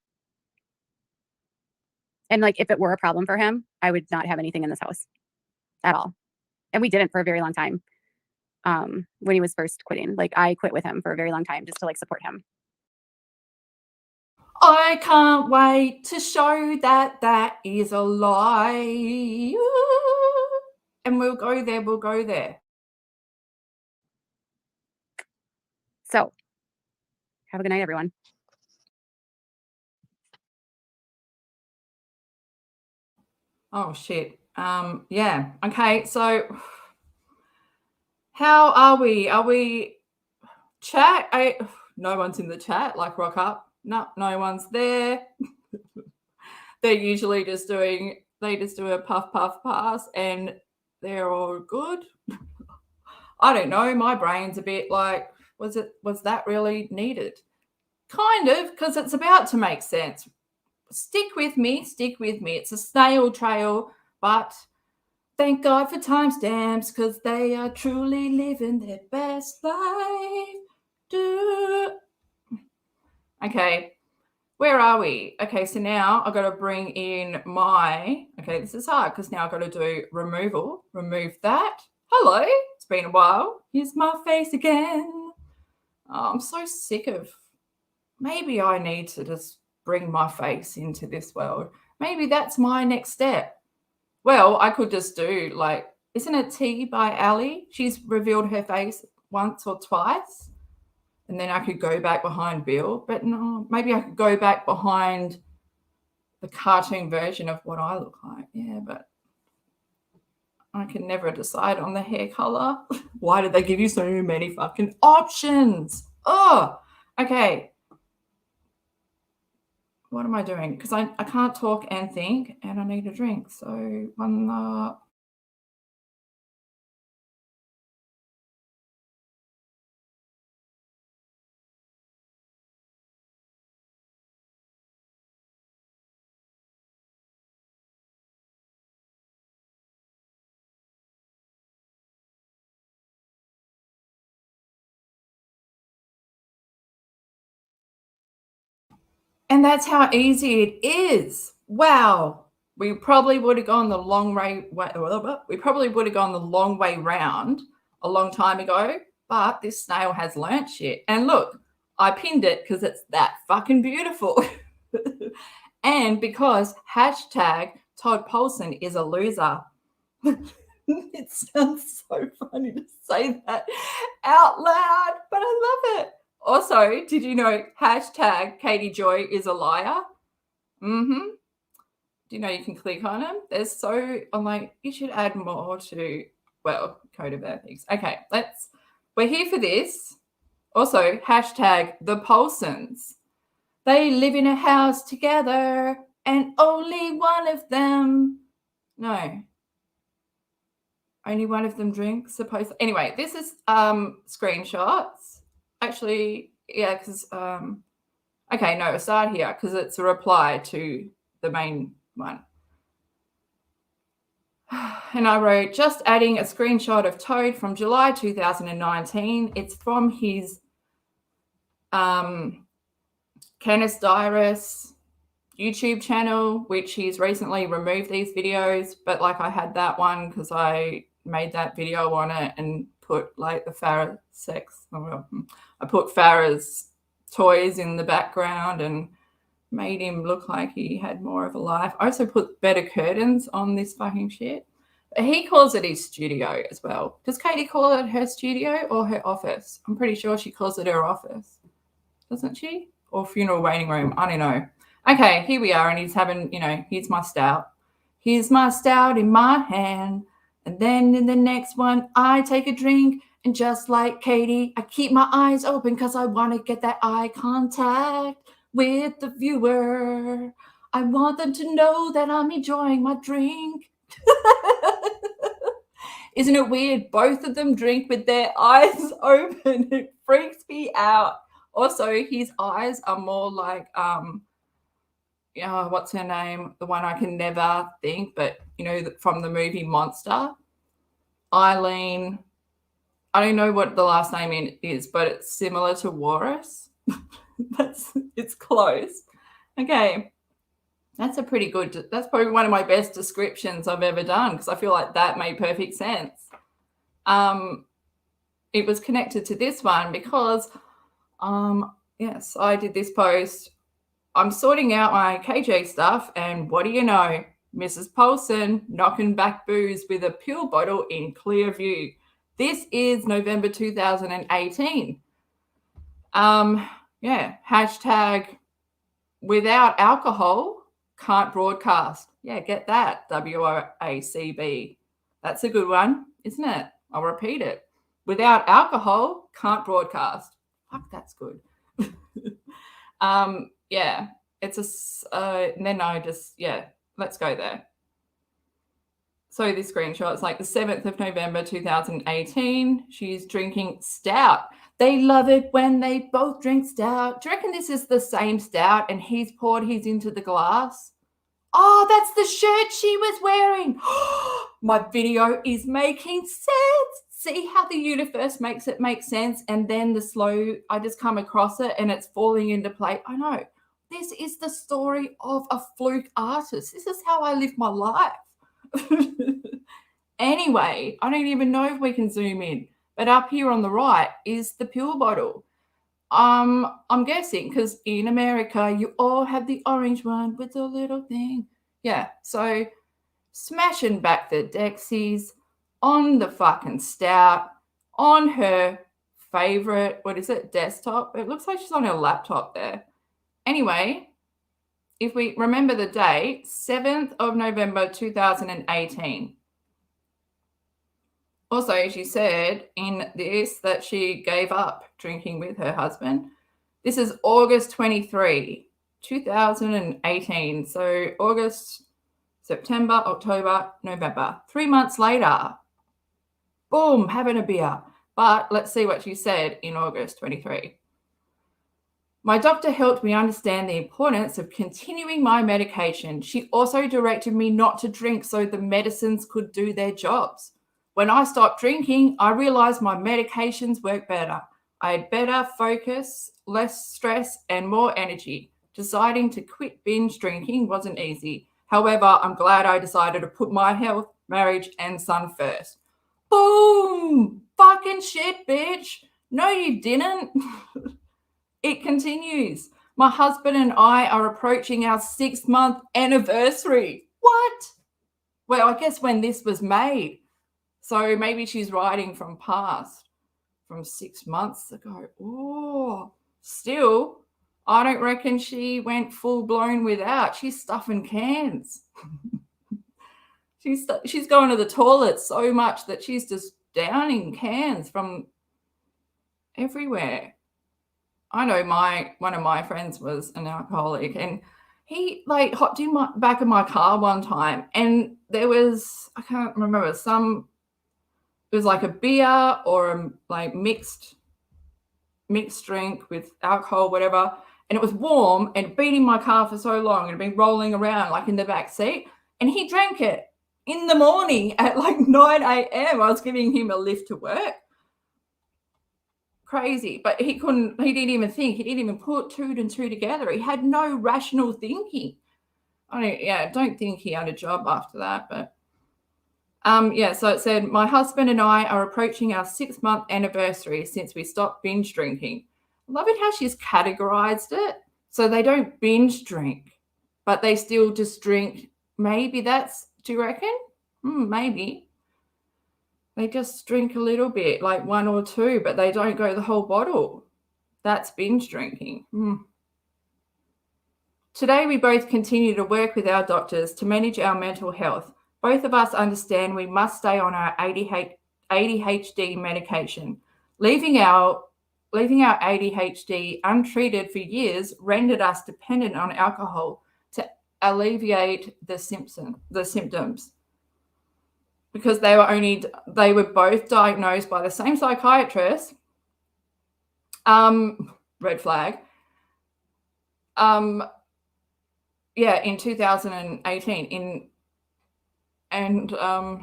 And like, if it were a problem for him, I would not have anything in this house at all. And we didn't for a very long time. When he was first quitting, like I quit with him for a very long time just to like support him. I can't wait to show that that is a lie. And we'll go there. So have a good night, everyone. Oh, shit. Yeah. Okay. So how are we? Are we chat? No one's in the chat, like rock up. No one's there. They're usually they just do a puff, pass, and they're all good. I don't know. My brain's a bit like, was that really needed? Kind of, because it's about to make sense. Stick with me. It's a snail trail, but thank God for timestamps because they are truly living their best life. Okay, where are we? Okay, so now I've got to bring in okay, this is hard because now I've got to do removal. Remove that. Hello, it's been a while. Here's my face again. Oh, I'm so sick of, maybe I need to just bring my face into this world. Maybe that's my next step. Well, I could just do like, isn't it Tea by Ali? She's revealed her face once or twice. And then I could go back behind Bill. But no, maybe I could go back behind the cartoon version of what I look like. Yeah, but I can never decide on the hair color. Why did they give you so many fucking options? Oh, okay. What am I doing? Because I can't talk and think, and I need a drink. So and that's how easy it is. Wow. we probably would have gone the long way. We probably would have gone the long way round a long time ago. But this snail has learnt shit. And look, I pinned it because it's that fucking beautiful. And because hashtag Todd Paulson is a loser. It sounds so funny to say that out loud, but I love it. Also, did you know hashtag Katie Joy is a liar? Mm-hmm. Do you know you can click on them? I'm like, you should add more to, well, code of ethics. Okay, we're here for this. Also, hashtag the Paulsons. They live in a house together and only one of them, no, only one of them drinks, supposedly. Anyway, this is screenshots. Actually, yeah, because, okay, no, start here because it's a reply to the main one. And I wrote, just adding a screenshot of Toad from July 2019. It's from his Canis Diaris YouTube channel, which he's recently removed these videos. But like I had that one because I made that video on it and put like the Farrah sex. I put Farrah's toys in the background and made him look like he had more of a life. I also put better curtains on this fucking shit. But he calls it his studio as well. Does Katie call it her studio or her office? I'm pretty sure she calls it her office. Doesn't she? Or funeral waiting room. I don't know. Okay, here we are. And he's having, here's my stout. Here's my stout in my hand. And then in the next one, I take a drink. And just like Katie, I keep my eyes open because I want to get that eye contact with the viewer. I want them to know that I'm enjoying my drink. Isn't it weird? Both of them drink with their eyes open. It freaks me out. Also, his eyes are more like, what's her name? The one I can never think, but, from the movie Monster. Eileen. I don't know what the last name is, but it's similar to Walrus. It's close. Okay. That's probably one of my best descriptions I've ever done because I feel like that made perfect sense. It was connected to this one because, yes, I did this post. I'm sorting out my KJ stuff and what do you know? Mrs. Paulson knocking back booze with a pill bottle in clear view. This is November 2018. Hashtag without alcohol can't broadcast. Yeah, get that. WACB. That's a good one, isn't it? I'll repeat it. Without alcohol can't broadcast. Fuck, that's good. It's and then let's go there. So this screenshot is like the 7th of November 2018. She's drinking stout. They love it when they both drink stout. Do you reckon this is the same stout and he's poured his into the glass? Oh, that's the shirt she was wearing. My video is making sense. See how the universe makes it make sense and then I just come across it and it's falling into place. I know. This is the story of a fluke artist. This is how I live my life. Anyway, I don't even know if we can zoom in, but up here on the right is the pill bottle. I'm guessing because in America you all have the orange one with the little thing. Yeah, so smashing back the Dexies on the fucking stout on her favorite, desktop. It looks like she's on her laptop there. Anyway, if we remember the date, 7th of November 2018. Also, she said in this that she gave up drinking with her husband. This is August 23, 2018. So August, September, October, November. 3 months later, boom, having a beer. But let's see what she said in August 23. My doctor helped me understand the importance of continuing my medication. She also directed me not to drink so the medicines could do their jobs. When I stopped drinking, I realized my medications work better. I had better focus, less stress, and more energy. Deciding to quit binge drinking wasn't easy. However, I'm glad I decided to put my health, marriage, and son first. Boom! Fucking shit, bitch. No, you didn't. It continues. My husband and I are approaching our 6-month anniversary. What? Well, I guess when this was made. So maybe she's writing from 6 months ago. Oh, still, I don't reckon she went full blown without. She's stuffing cans. She's going to the toilet so much that she's just downing cans from everywhere. I know one of my friends was an alcoholic, and he like hopped in my back of my car one time, and there was, I can't remember, it was like a beer or a like mixed drink with alcohol, whatever, and it was warm and been in my car for so long and been rolling around like in the back seat, and he drank it in the morning at like 9 a.m. I was giving him a lift to work. Crazy, but he didn't even think, he didn't even put 2 and 2 together. He had no rational thinking. I don't think he had a job after that, but so it said, my husband and I are approaching our 6-month anniversary since we stopped binge drinking. I love it how she's categorized it. So they don't binge drink, but they still just drink. Maybe that's, do you reckon? Maybe. They just drink a little bit, like 1 or 2, but they don't go the whole bottle. That's binge drinking. Today, we both continue to work with our doctors to manage our mental health. Both of us understand we must stay on our ADHD medication. Leaving our ADHD untreated for years rendered us dependent on alcohol to alleviate the symptoms. Because they were both diagnosed by the same psychiatrist. Red flag. In 2018.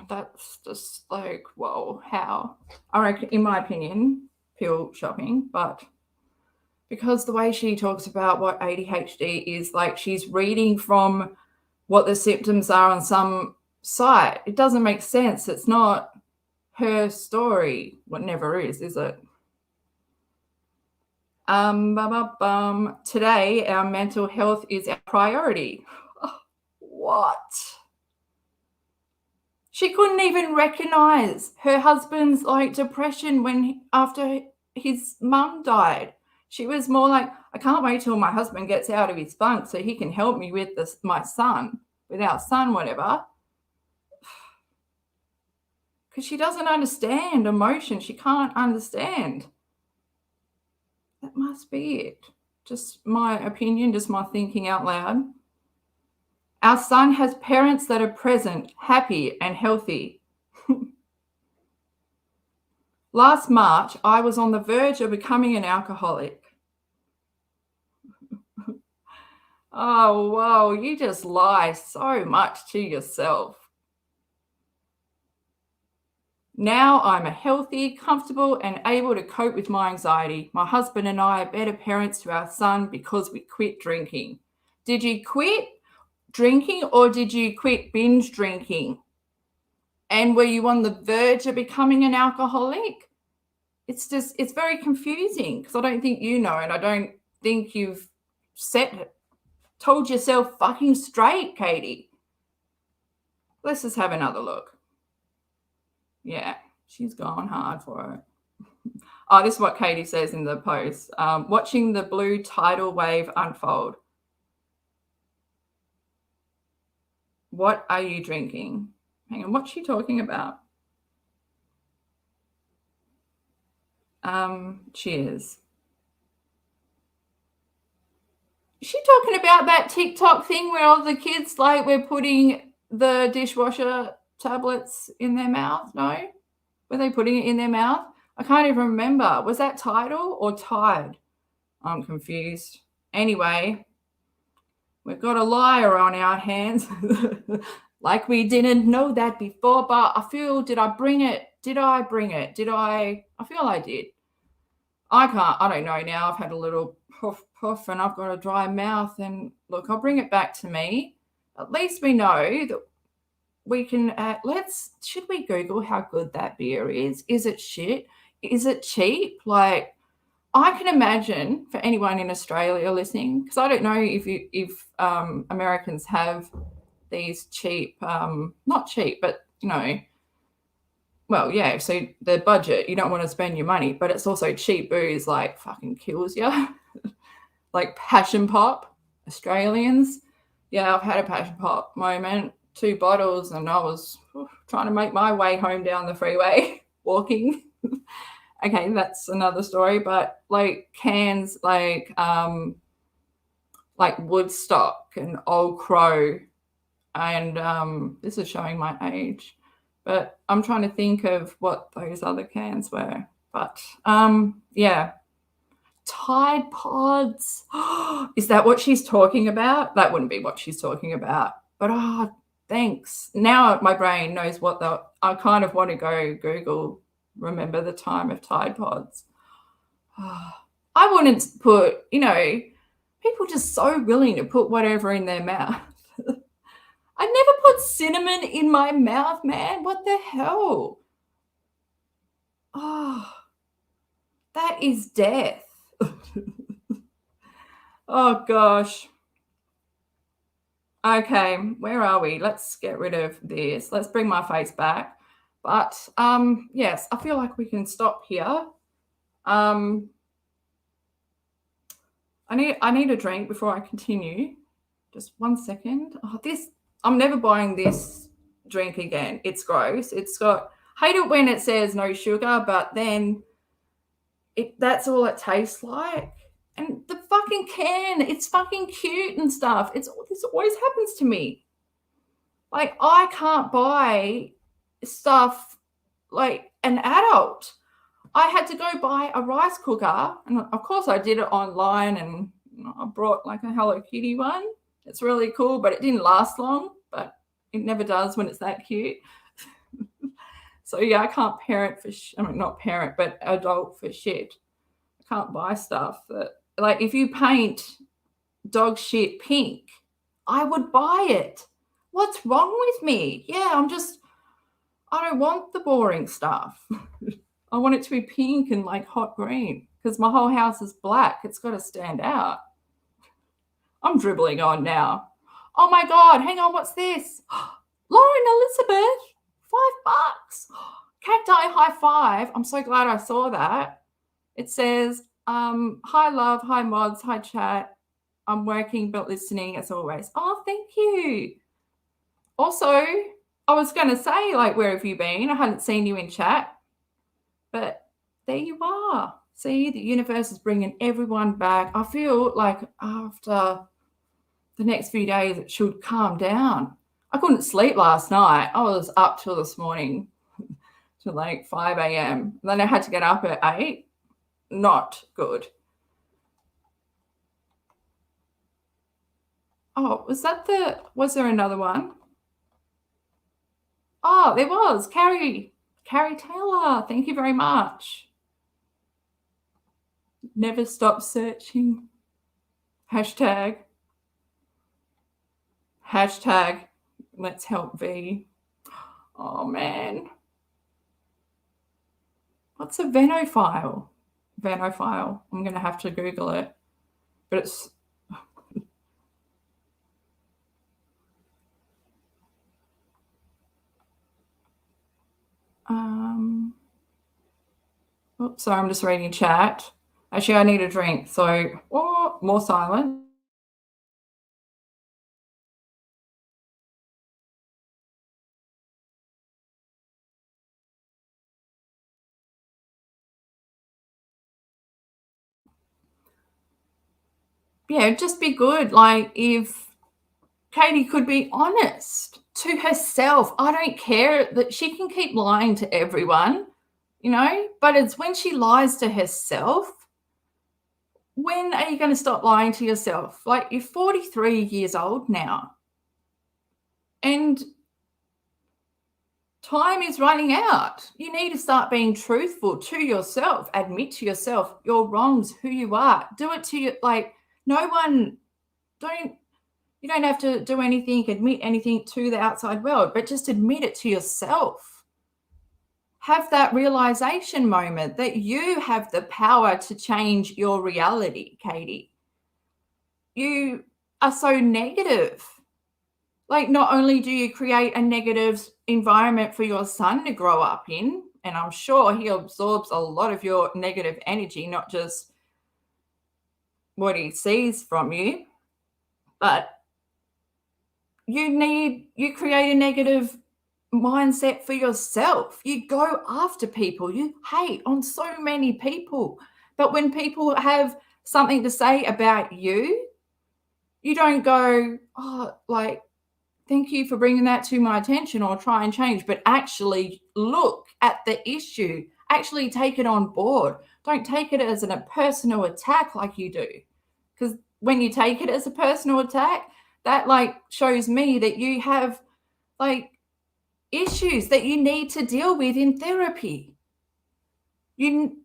That's just like, whoa, how? I reckon, in my opinion, pill shopping, but because the way she talks about what ADHD is, like she's reading from what the symptoms are on some site. It doesn't make sense. It's not her story. What never is it? Today, our mental health is our priority. What? She couldn't even recognize her husband's like depression after his mum died. She was more like, I can't wait till my husband gets out of his funk so he can help me with my son, with our son, whatever. Because she doesn't understand emotion. She can't understand. That must be it. Just my opinion, just my thinking out loud. Our son has parents that are present, happy and healthy. Last March, I was on the verge of becoming an alcoholic. Oh, whoa, you just lie so much to yourself. Now I'm a healthy, comfortable, and able to cope with my anxiety. My husband and I are better parents to our son because we quit drinking. Did you quit drinking or did you quit binge drinking? And were you on the verge of becoming an alcoholic? It's very confusing because I don't think you know, and I don't think you've told yourself fucking straight, Katie. Let's just have another look. Yeah, she's gone hard for it. Oh, this is what Katie says in the post. Watching the blue tidal wave unfold. What are you drinking? Hang on, what's she talking about? Cheers. Is she talking about that TikTok thing where all the kids, like, we're putting the dishwasher tablets in their mouth? No? Were they putting it in their mouth? I can't even remember. Was that Tidal or Tide? I'm confused. Anyway, we've got a liar on our hands. Like we didn't know that before, but I feel, did I bring it? I feel I did. I don't know now. I've had a little puff and I've got a dry mouth, and look, I'll bring it back to me. at least we know that we can, should we Google how good that beer is? Is it shit? Is it cheap? Like, I can imagine for anyone in Australia listening, because I don't know if Americans have these cheap, not cheap, but, you know, well, yeah, so the budget, you don't want to spend your money, but it's also cheap booze, like fucking kills you. Like passion pop, Australians. Yeah, I've had a passion pop moment, 2 bottles, and I was trying to make my way home down the freeway, walking. Okay, that's another story, but like cans like Woodstock and Old Crow, and this is showing my age, but I'm trying to think of what those other cans were. But yeah, Tide Pods. Is that what she's talking about? That wouldn't be what she's talking about, but thanks. Now my brain knows what I kind of want to go Google, remember the time of Tide Pods. I wouldn't put, you know, people just so willing to put whatever in their mouth. I never put cinnamon in my mouth, man. What the hell? Oh, that is death. Oh, gosh. Okay, where are we? Let's get rid of this. Let's bring my face back. But, yes, I feel like we can stop here. I need a drink before I continue. Just 1 second. Oh, I'm never buying this drink again. It's gross. Hate it when it says no sugar, but then that's all it tastes like. And the fucking can, it's fucking cute and stuff. This always happens to me. Like, I can't buy stuff like an adult. I had to go buy a rice cooker, and of course I did it online, and I brought like a Hello Kitty one. It's really cool, but it didn't last long, but it never does when it's that cute. So yeah, I can't not parent, but adult for shit. I can't buy stuff that, like, if you paint dog shit pink, I would buy it. What's wrong with me? Yeah, I don't want the boring stuff. I want it to be pink and like hot green because my whole house is black. It's got to stand out. I'm dribbling on now. Oh my God, hang on, what's this? Lauren Elizabeth, $5. Cacti high five. I'm so glad I saw that. It says, hi love, hi mods, hi chat. I'm working but listening as always. Oh, thank you. Also, I was going to say, like, where have you been? I hadn't seen you in chat. But there you are. See, the universe is bringing everyone back. I feel like after the next few days, it should calm down. I couldn't sleep last night. I was up till this morning, till like 5 a.m. Then I had to get up at 8. Not good. Oh, was there another one? Oh, there was. Carrie Taylor, thank you very much. Never stop searching. Hashtag let's help V. Oh, man. What's a venophile? I'm going to have to Google it. But it's... Oops, sorry, I'm just reading chat. Actually, I need a drink, so more silent. Yeah, just be good. Like, if Katie could be honest to herself, I don't care that she can keep lying to everyone, you know, but it's when she lies to herself. When are you going to stop lying to yourself? Like, you're 43 years old now, and time is running out. You need to start being truthful to yourself. Admit to yourself your wrongs, who you are. Do it to you. Like, no one, don't You don't have to do anything, admit anything to the outside world, but just admit it to yourself. Have that realization moment that you have the power to change your reality, Katie. You are so negative. Like, not only do you create a negative environment for your son to grow up in, and I'm sure he absorbs a lot of your negative energy, not just what he sees from you, but you create a negative mindset for yourself. You go after people. You hate on so many people. But when people have something to say about you, you don't go, oh, like, thank you for bringing that to my attention, or try and change, but actually look at the issue. Actually take it on board. Don't take it as a personal attack like you do. Because when you take it as a personal attack, that like shows me that you have like issues that you need to deal with in therapy. You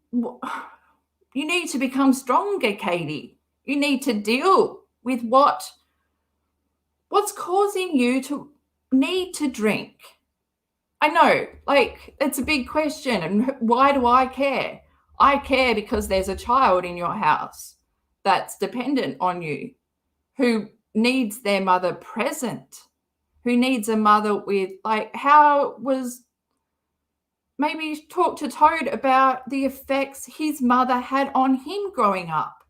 need to become stronger, Katie. You need to deal with what's causing you to need to drink. I know, like, it's a big question. And why do I care? I care because there's a child in your house that's dependent on you, who needs their mother present, who needs a mother with, like, maybe talk to Toad about the effects his mother had on him growing up.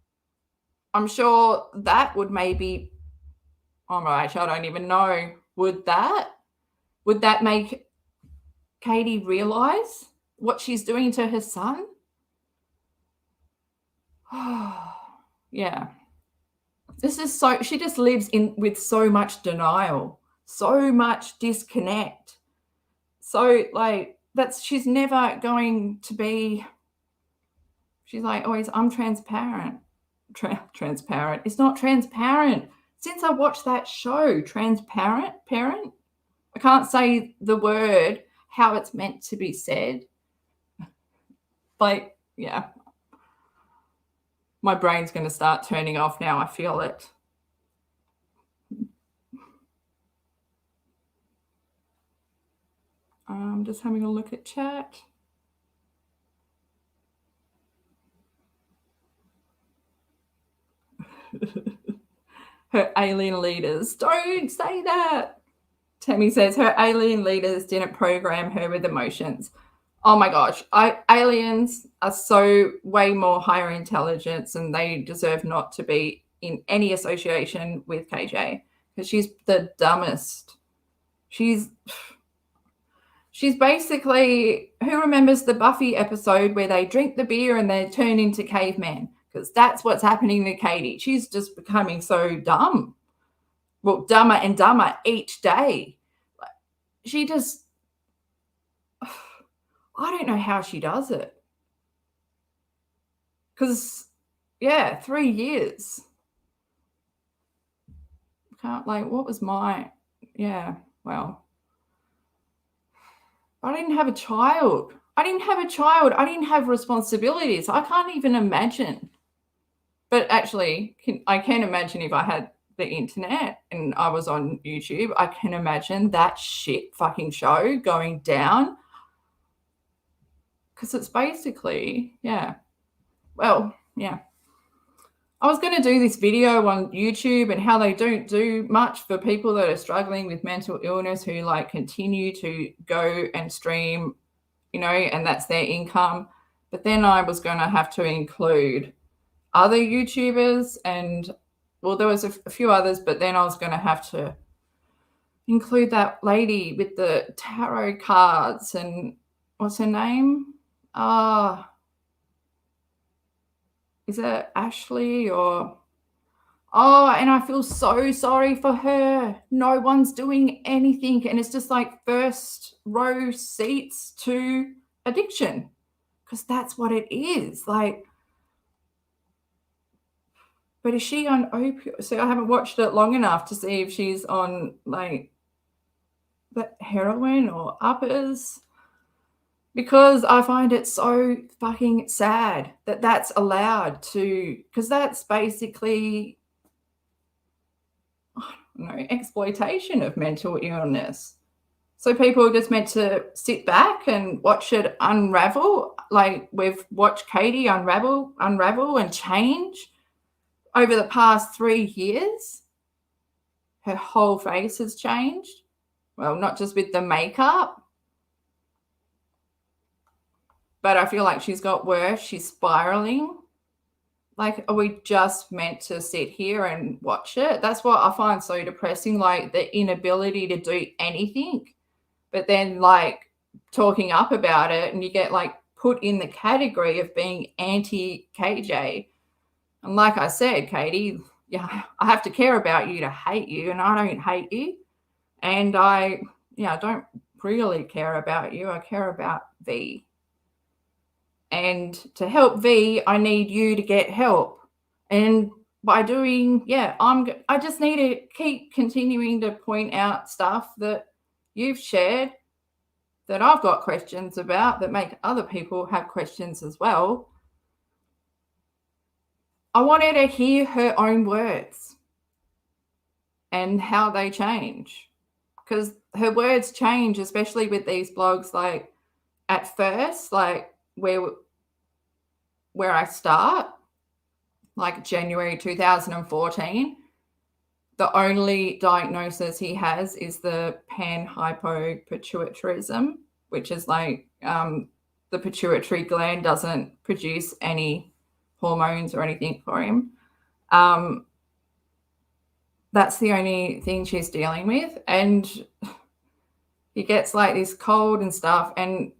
I'm sure that would maybe, oh my gosh, I don't even know. Would that make Katie realize what she's doing to her son? Yeah. She just lives with so much denial, so much disconnect. So like she's never going to be, she's like always, I'm transparent. Transparent. It's not transparent. Since I watched that show, Transparent Parent, I can't say the word how it's meant to be said. Like, yeah. My brain's going to start turning off now. I feel it. I'm just having a look at chat. Her alien leaders. Don't say that. Tammy says her alien leaders didn't program her with emotions. Oh my gosh. Aliens are so way more higher intelligence, and they deserve not to be in any association with KJ, because she's the dumbest. She's basically, who remembers the Buffy episode where they drink the beer and they turn into cavemen? Because that's what's happening to Katie. She's just becoming so dumb. Well, dumber and dumber each day. She just, I don't know how she does it. Because, yeah, 3 years. What was yeah, well, I didn't have a child. I didn't have responsibilities. I can't even imagine. But actually, I can imagine if I had the internet and I was on YouTube, I can imagine that shit fucking show going down. Because it's basically, yeah. Well, yeah. I was going to do this video on YouTube and how they don't do much for people that are struggling with mental illness, who like continue to go and stream, and that's their income. But then I was going to have to include other YouTubers, and well, there was a few others, but then I was going to have to include that lady with the tarot cards, and what's her name? Is it Ashley or? Oh, and I feel so sorry for her. No one's doing anything. And it's just like first row seats to addiction, because that's what it is. Like, but is she on opioids? So I haven't watched it long enough to see if she's on like that heroin or uppers, because I find it so fucking sad that that's allowed to, because that's basically, exploitation of mental illness. So people are just meant to sit back and watch it unravel. Like we've watched Katie unravel and change over the past 3 years. Her whole face has changed. Well, not just with the makeup, but I feel like she's got worse. She's spiraling. Like, are we just meant to sit here and watch it? That's what I find so depressing, like the inability to do anything, but then like talking up about it, and you get like put in the category of being anti-KJ. And like I said, Katie, yeah, I have to care about you to hate you, and I don't hate you. And I don't really care about you. I care about V. And to help V, I need you to get help. And by doing, I just need to keep continuing to point out stuff that you've shared that I've got questions about that make other people have questions as well. I want her to hear her own words and how they change, because her words change, especially with these blogs. Like at first, like where I start, like January 2014, the only diagnosis he has is the panhypopituitarism, which is like the pituitary gland doesn't produce any hormones or anything for him. That's the only thing she's dealing with. And he gets like this cold and stuff. And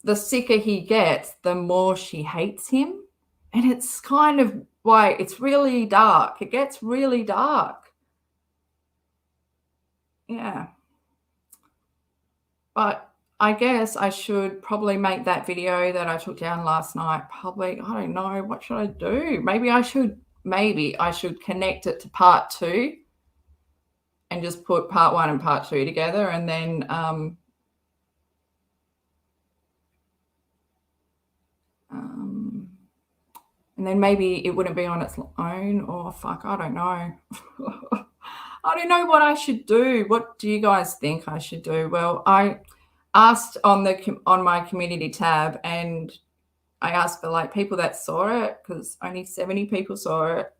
the sicker he gets, the more she hates him. And it's kind of like, it's really dark. It gets really dark. Yeah. But I guess I should probably make that video that I took down last night. Probably, I don't know, what should I do? Maybe I should connect it to part 2 and just put part 1 and part 2 together, and then maybe it wouldn't be on its own, or fuck, I don't know. I don't know what I should do. What do you guys think I should do? Well, I asked on my community tab, and I asked for like people that saw it, because only 70 people saw it,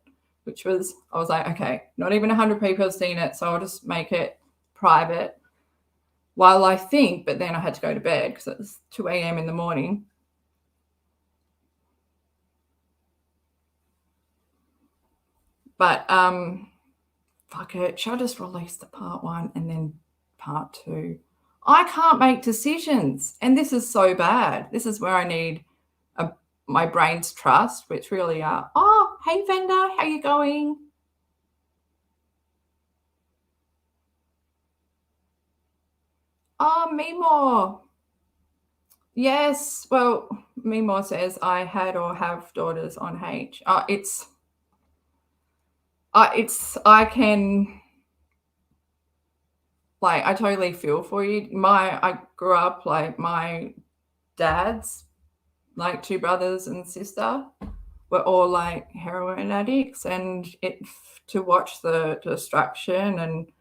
I was like, okay, not even 100 people have seen it, so I'll just make it private while I think. But then I had to go to bed because it was 2 a.m. in the morning. But fuck it, should I just release the part 1 and then part 2? I can't make decisions, and this is so bad. This is where I need my brain's trust, which really are. Oh, hey Venda, how you going? Oh, Mimor. Yes, well, Mimor says I had or have daughters on H. I can, like, I totally feel for you. I grew up, like, my dad's, like, 2 brothers and sister were all, like, heroin addicts, and to watch the destruction and,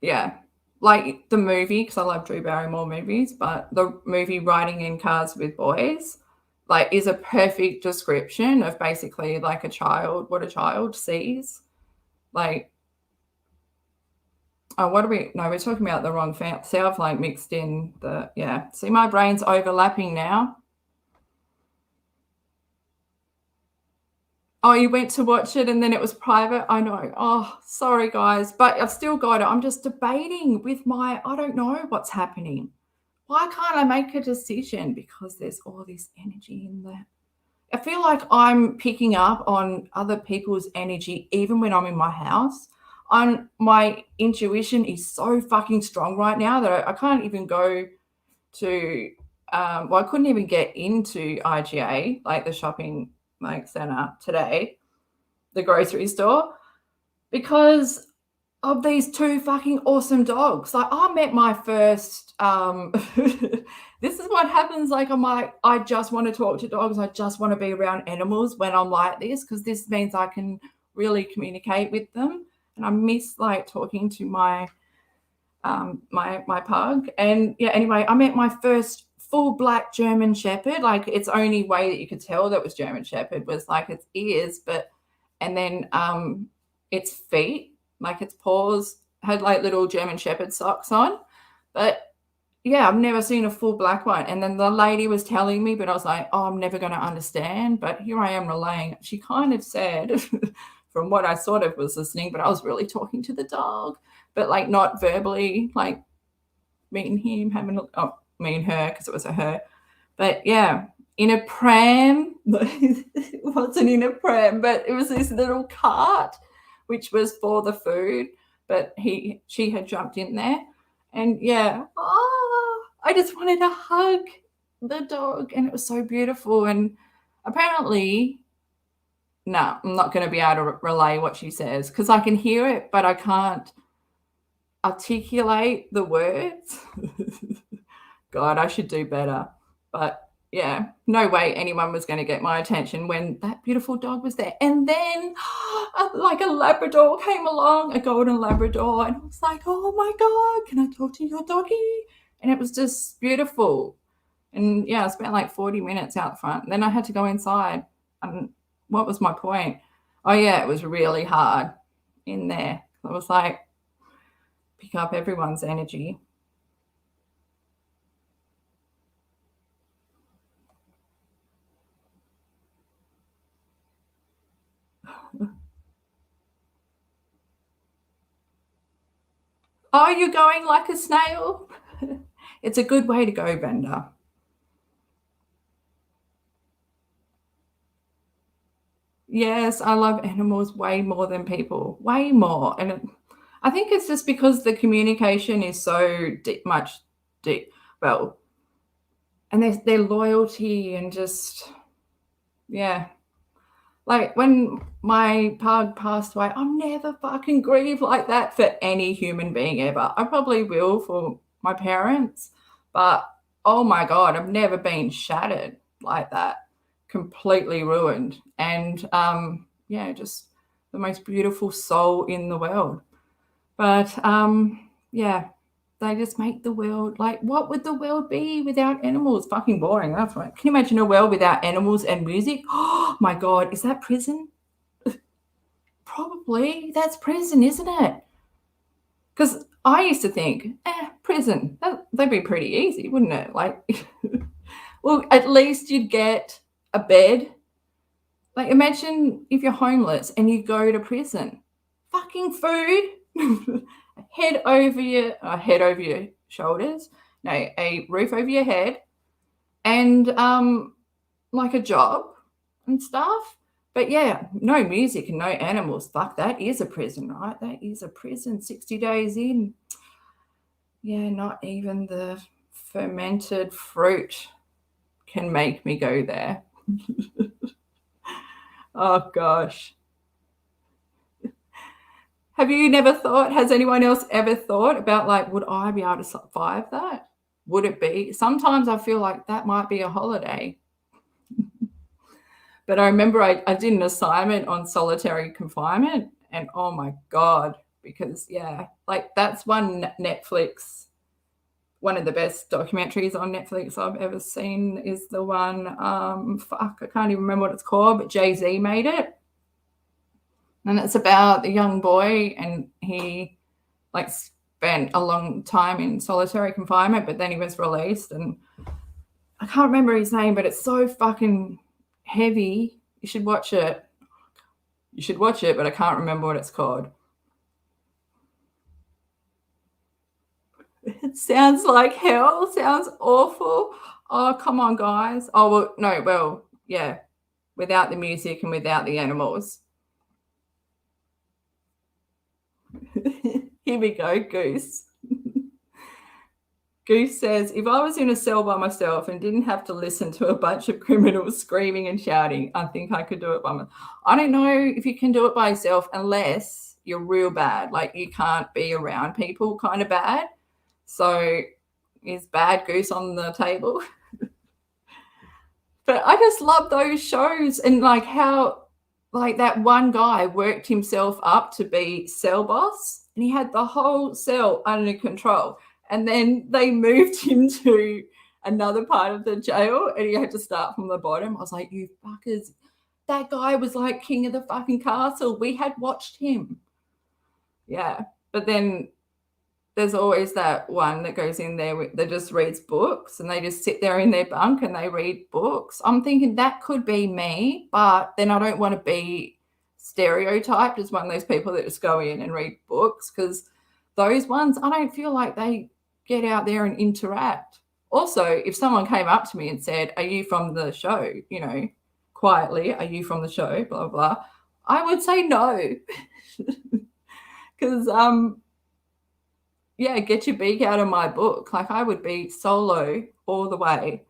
yeah, like the movie, because I love Drew Barrymore movies, but the movie Riding in Cars with Boys, like, is a perfect description of basically like what a child sees. Like, we're talking about the wrong self, like mixed in see, my brain's overlapping now. Oh, you went to watch it and then it was private? I know. Oh, sorry guys, but I've still got it. I'm just debating with I don't know what's happening. Why can't I make a decision? Because there's all this energy in there. I feel like I'm picking up on other people's energy even when I'm in my house. My intuition is so fucking strong right now that I can't even go to, I couldn't even get into IGA, like the shopping center today, the grocery store, because of these two fucking awesome dogs. Like, I met my first this is what happens. Like, I'm like, I just want to talk to dogs. I just want to be around animals when I'm like this, because this means I can really communicate with them. And I miss like talking to my my pug. And yeah, anyway, I met my first full black German Shepherd. Like, its only way that you could tell that was German Shepherd was like its ears, and then its feet, like its paws had like little German Shepherd socks on. But yeah, I've never seen a full black one. And then the lady was telling me, but I was like, oh, I'm never going to understand. But here I am relaying. She kind of said, from what I sort of was listening, but I was really talking to the dog, but like not verbally, like me and him me and her, because it was a her. But yeah, in a pram. It wasn't in a pram, but it was this little cart, which was for the food. But she had jumped in there. And yeah, I just wanted to hug the dog, and it was so beautiful. And apparently, no, I'm not going to be able to relay what she says, because I can hear it, but I can't articulate the words. God, I should do better. But yeah, no way anyone was going to get my attention when that beautiful dog was there. And then like a Labrador came along, a golden Labrador, and I was like, oh my God, can I talk to your doggy? And it was just beautiful. And yeah, I spent like 40 minutes out front. And then I had to go inside. And what was my point? Oh yeah, it was really hard in there. I was like, pick up everyone's energy. Oh, you're going like a snail? It's a good way to go, Brenda. Yes, I love animals way more than people, way more. And I think it's just because the communication is so deep. Well, and their loyalty and just, yeah. Like when my pug passed away, I'll never fucking grieve like that for any human being ever. I probably will for my parents, but oh my God, I've never been shattered like that, completely ruined. And yeah, just the most beautiful soul in the world. But yeah, they just make the world, like, what would the world be without animals? Fucking boring. That's right. Can you imagine a world without animals and music? Oh my God, is that prison? Probably. That's prison, isn't it? Because I used to think, prison, that'd be pretty easy, wouldn't it? Like, well, at least you'd get a bed. Like, imagine if you're homeless and you go to prison. Fucking food. head over your shoulders, no, a roof over your head, and like a job and stuff. But yeah, no music and no animals. Fuck, that is a prison, right? That is a prison. 60 days in. Yeah, not even the fermented fruit can make me go there. Oh gosh. Have you never thought, has anyone else ever thought about, like, would I be able to survive that? Would it be? Sometimes I feel like that might be a holiday. But I remember I did an assignment on solitary confinement, and oh my God, because yeah, like that's one of the best documentaries on Netflix I've ever seen is the one, I can't even remember what it's called, but Jay-Z made it. And it's about the young boy, and he like spent a long time in solitary confinement, but then he was released, and I can't remember his name, but it's so fucking heavy. You should watch it. But I can't remember what it's called. It sounds like hell. Sounds awful. Oh, come on, guys. Oh, well, no, well, yeah, without the music and without the animals. Here we go, Goose. Goose says, if I was in a cell by myself and didn't have to listen to a bunch of criminals screaming and shouting, I think I could do it by myself. I don't know if you can do it by yourself unless you're real bad. Like you can't be around people kind of bad. So is Bad Goose on the table? But I just love those shows and like how like that one guy worked himself up to be cell boss and he had the whole cell under control. And then they moved him to another part of the jail and he had to start from the bottom. I was like, you fuckers, that guy was like king of the fucking castle. We had watched him. Yeah. But then there's always that one that goes in there that just reads books and they just sit there in their bunk and they read books. I'm thinking that could be me, but then I don't want to be stereotyped as one of those people that just go in and read books because those ones, I don't feel like they get out there and interact. Also, if someone came up to me and said, are you from the show? You know, quietly, are you from the show? Blah, blah. I would say no. Because, yeah, get your beak out of my book. Like I would be solo all the way.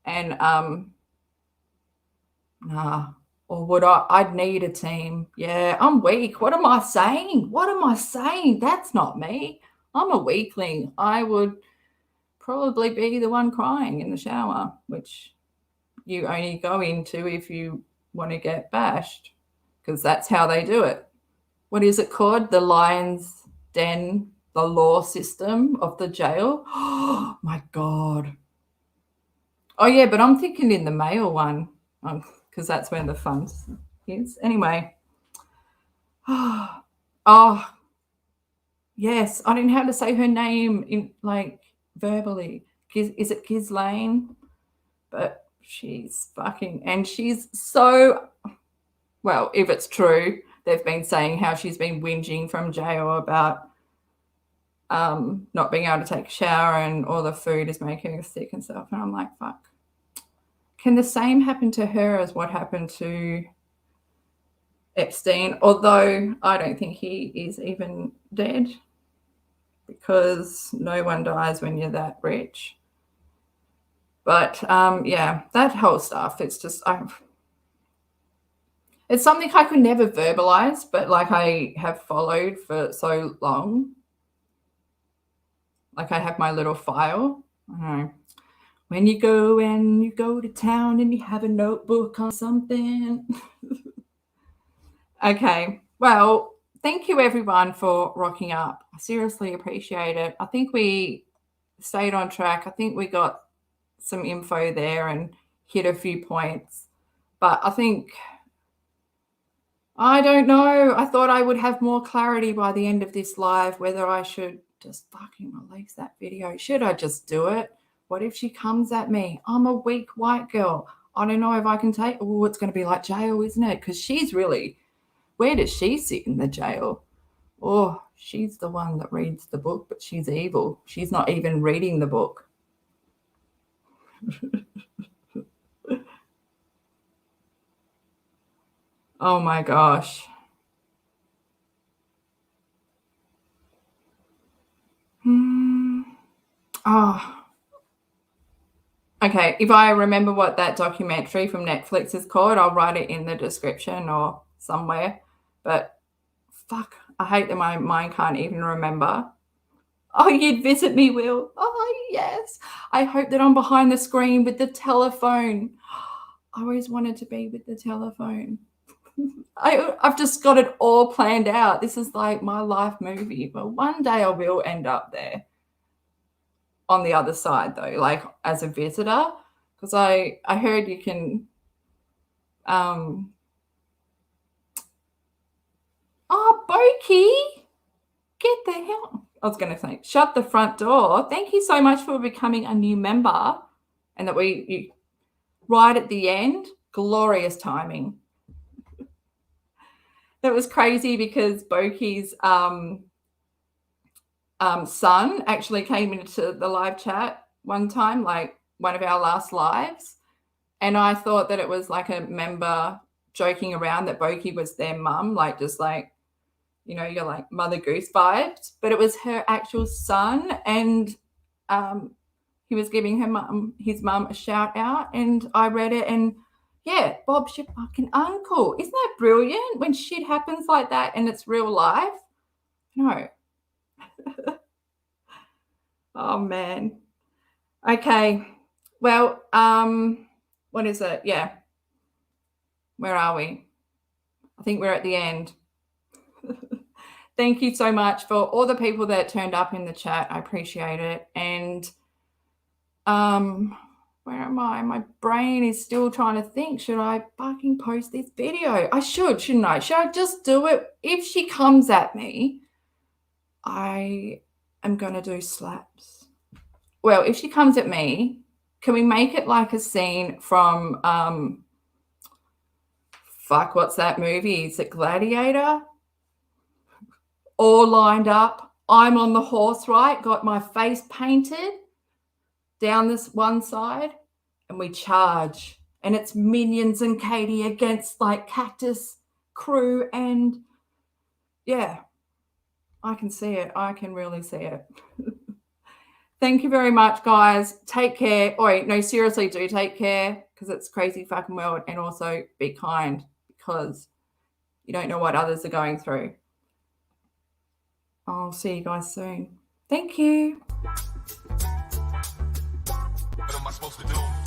And nah. Or would I'd need a team. Yeah, I'm weak. What am I saying? What am I saying? That's not me. I'm a weakling. I would probably be the one crying in the shower, which you only go into if you want to get bashed, because that's how they do it. What is it called? The lion's den, the law system of the jail. Oh, my God. Oh, yeah, but I'm thinking in the male one because that's where the fun is. Anyway. Oh, yes. I didn't have to say her name in like verbally. Is it Ghislaine? But she's fucking, and she's so, well, if it's true, they've been saying how she's been whinging from jail about not being able to take a shower and all the food is making her sick and stuff. And I'm like, fuck. Can the same happen to her as what happened to Epstein? Although I don't think he is even dead because no one dies when you're that rich. But, yeah, that whole stuff, it's just, it's something I could never verbalize, but like I have followed for so long. Like I have my little file. I don't know. When you go to town and you have a notebook on something. Okay. Well, thank you everyone for rocking up. I seriously appreciate it. I think we stayed on track. I think we got some info there and hit a few points. But I think, I don't know. I thought I would have more clarity by the end of this live, whether I should just fucking release that video. Should I just do it? What if she comes at me? I'm a weak white girl. I don't know if I can take, oh, it's going to be like jail, isn't it? Because she's really, where does she sit in the jail? Oh, she's the one that reads the book, but she's evil. She's not even reading the book. Oh my gosh. Oh. Okay, if I remember what that documentary from Netflix is called, I'll write it in the description or somewhere. But fuck, I hate that my mind can't even remember. Oh, you'd visit me, Will. Oh, yes. I hope that I'm behind the screen with the telephone. I always wanted to be with the telephone. I've just got it all planned out. This is like my life movie. But one day I will end up there. On the other side, though, like as a visitor, because I heard you can oh, Boki, get the hell, I was going to say shut the front door. Thank you so much for becoming a new member, and that you right at the end, glorious timing. That was crazy because Boki's son actually came into the live chat one time, like one of our last lives, and I thought that it was like a member joking around that Boki was their mum, like just like, you know, you're like Mother Goose vibes, but it was her actual son, and he was giving his mum a shout out, and I read it, and Yeah, Bob's your fucking uncle. Isn't that brilliant when shit happens like that and it's real life? No. Oh, man. Okay. Well, what is it? Yeah. Where are we? I think we're at the end. Thank you so much for all the people that turned up in the chat. I appreciate it. And where am I? My brain is still trying to think. Should I fucking post this video? I should, shouldn't I? Should I just do it? If she comes at me, I am going to do slaps. Well, if she comes at me, can we make it like a scene from, what's that movie? Is it Gladiator? All lined up. I'm on the horse, right? Got my face painted down this one side, and we charge. And it's Minions and Katie against like Cactus crew. And yeah, I can see it. I can really see it. Thank you very much, guys. Take care. Oh, wait, no, seriously, do take care, because it's crazy fucking world. And also be kind, because you don't know what others are going through. I'll see you guys soon. Thank you. What am I supposed to do?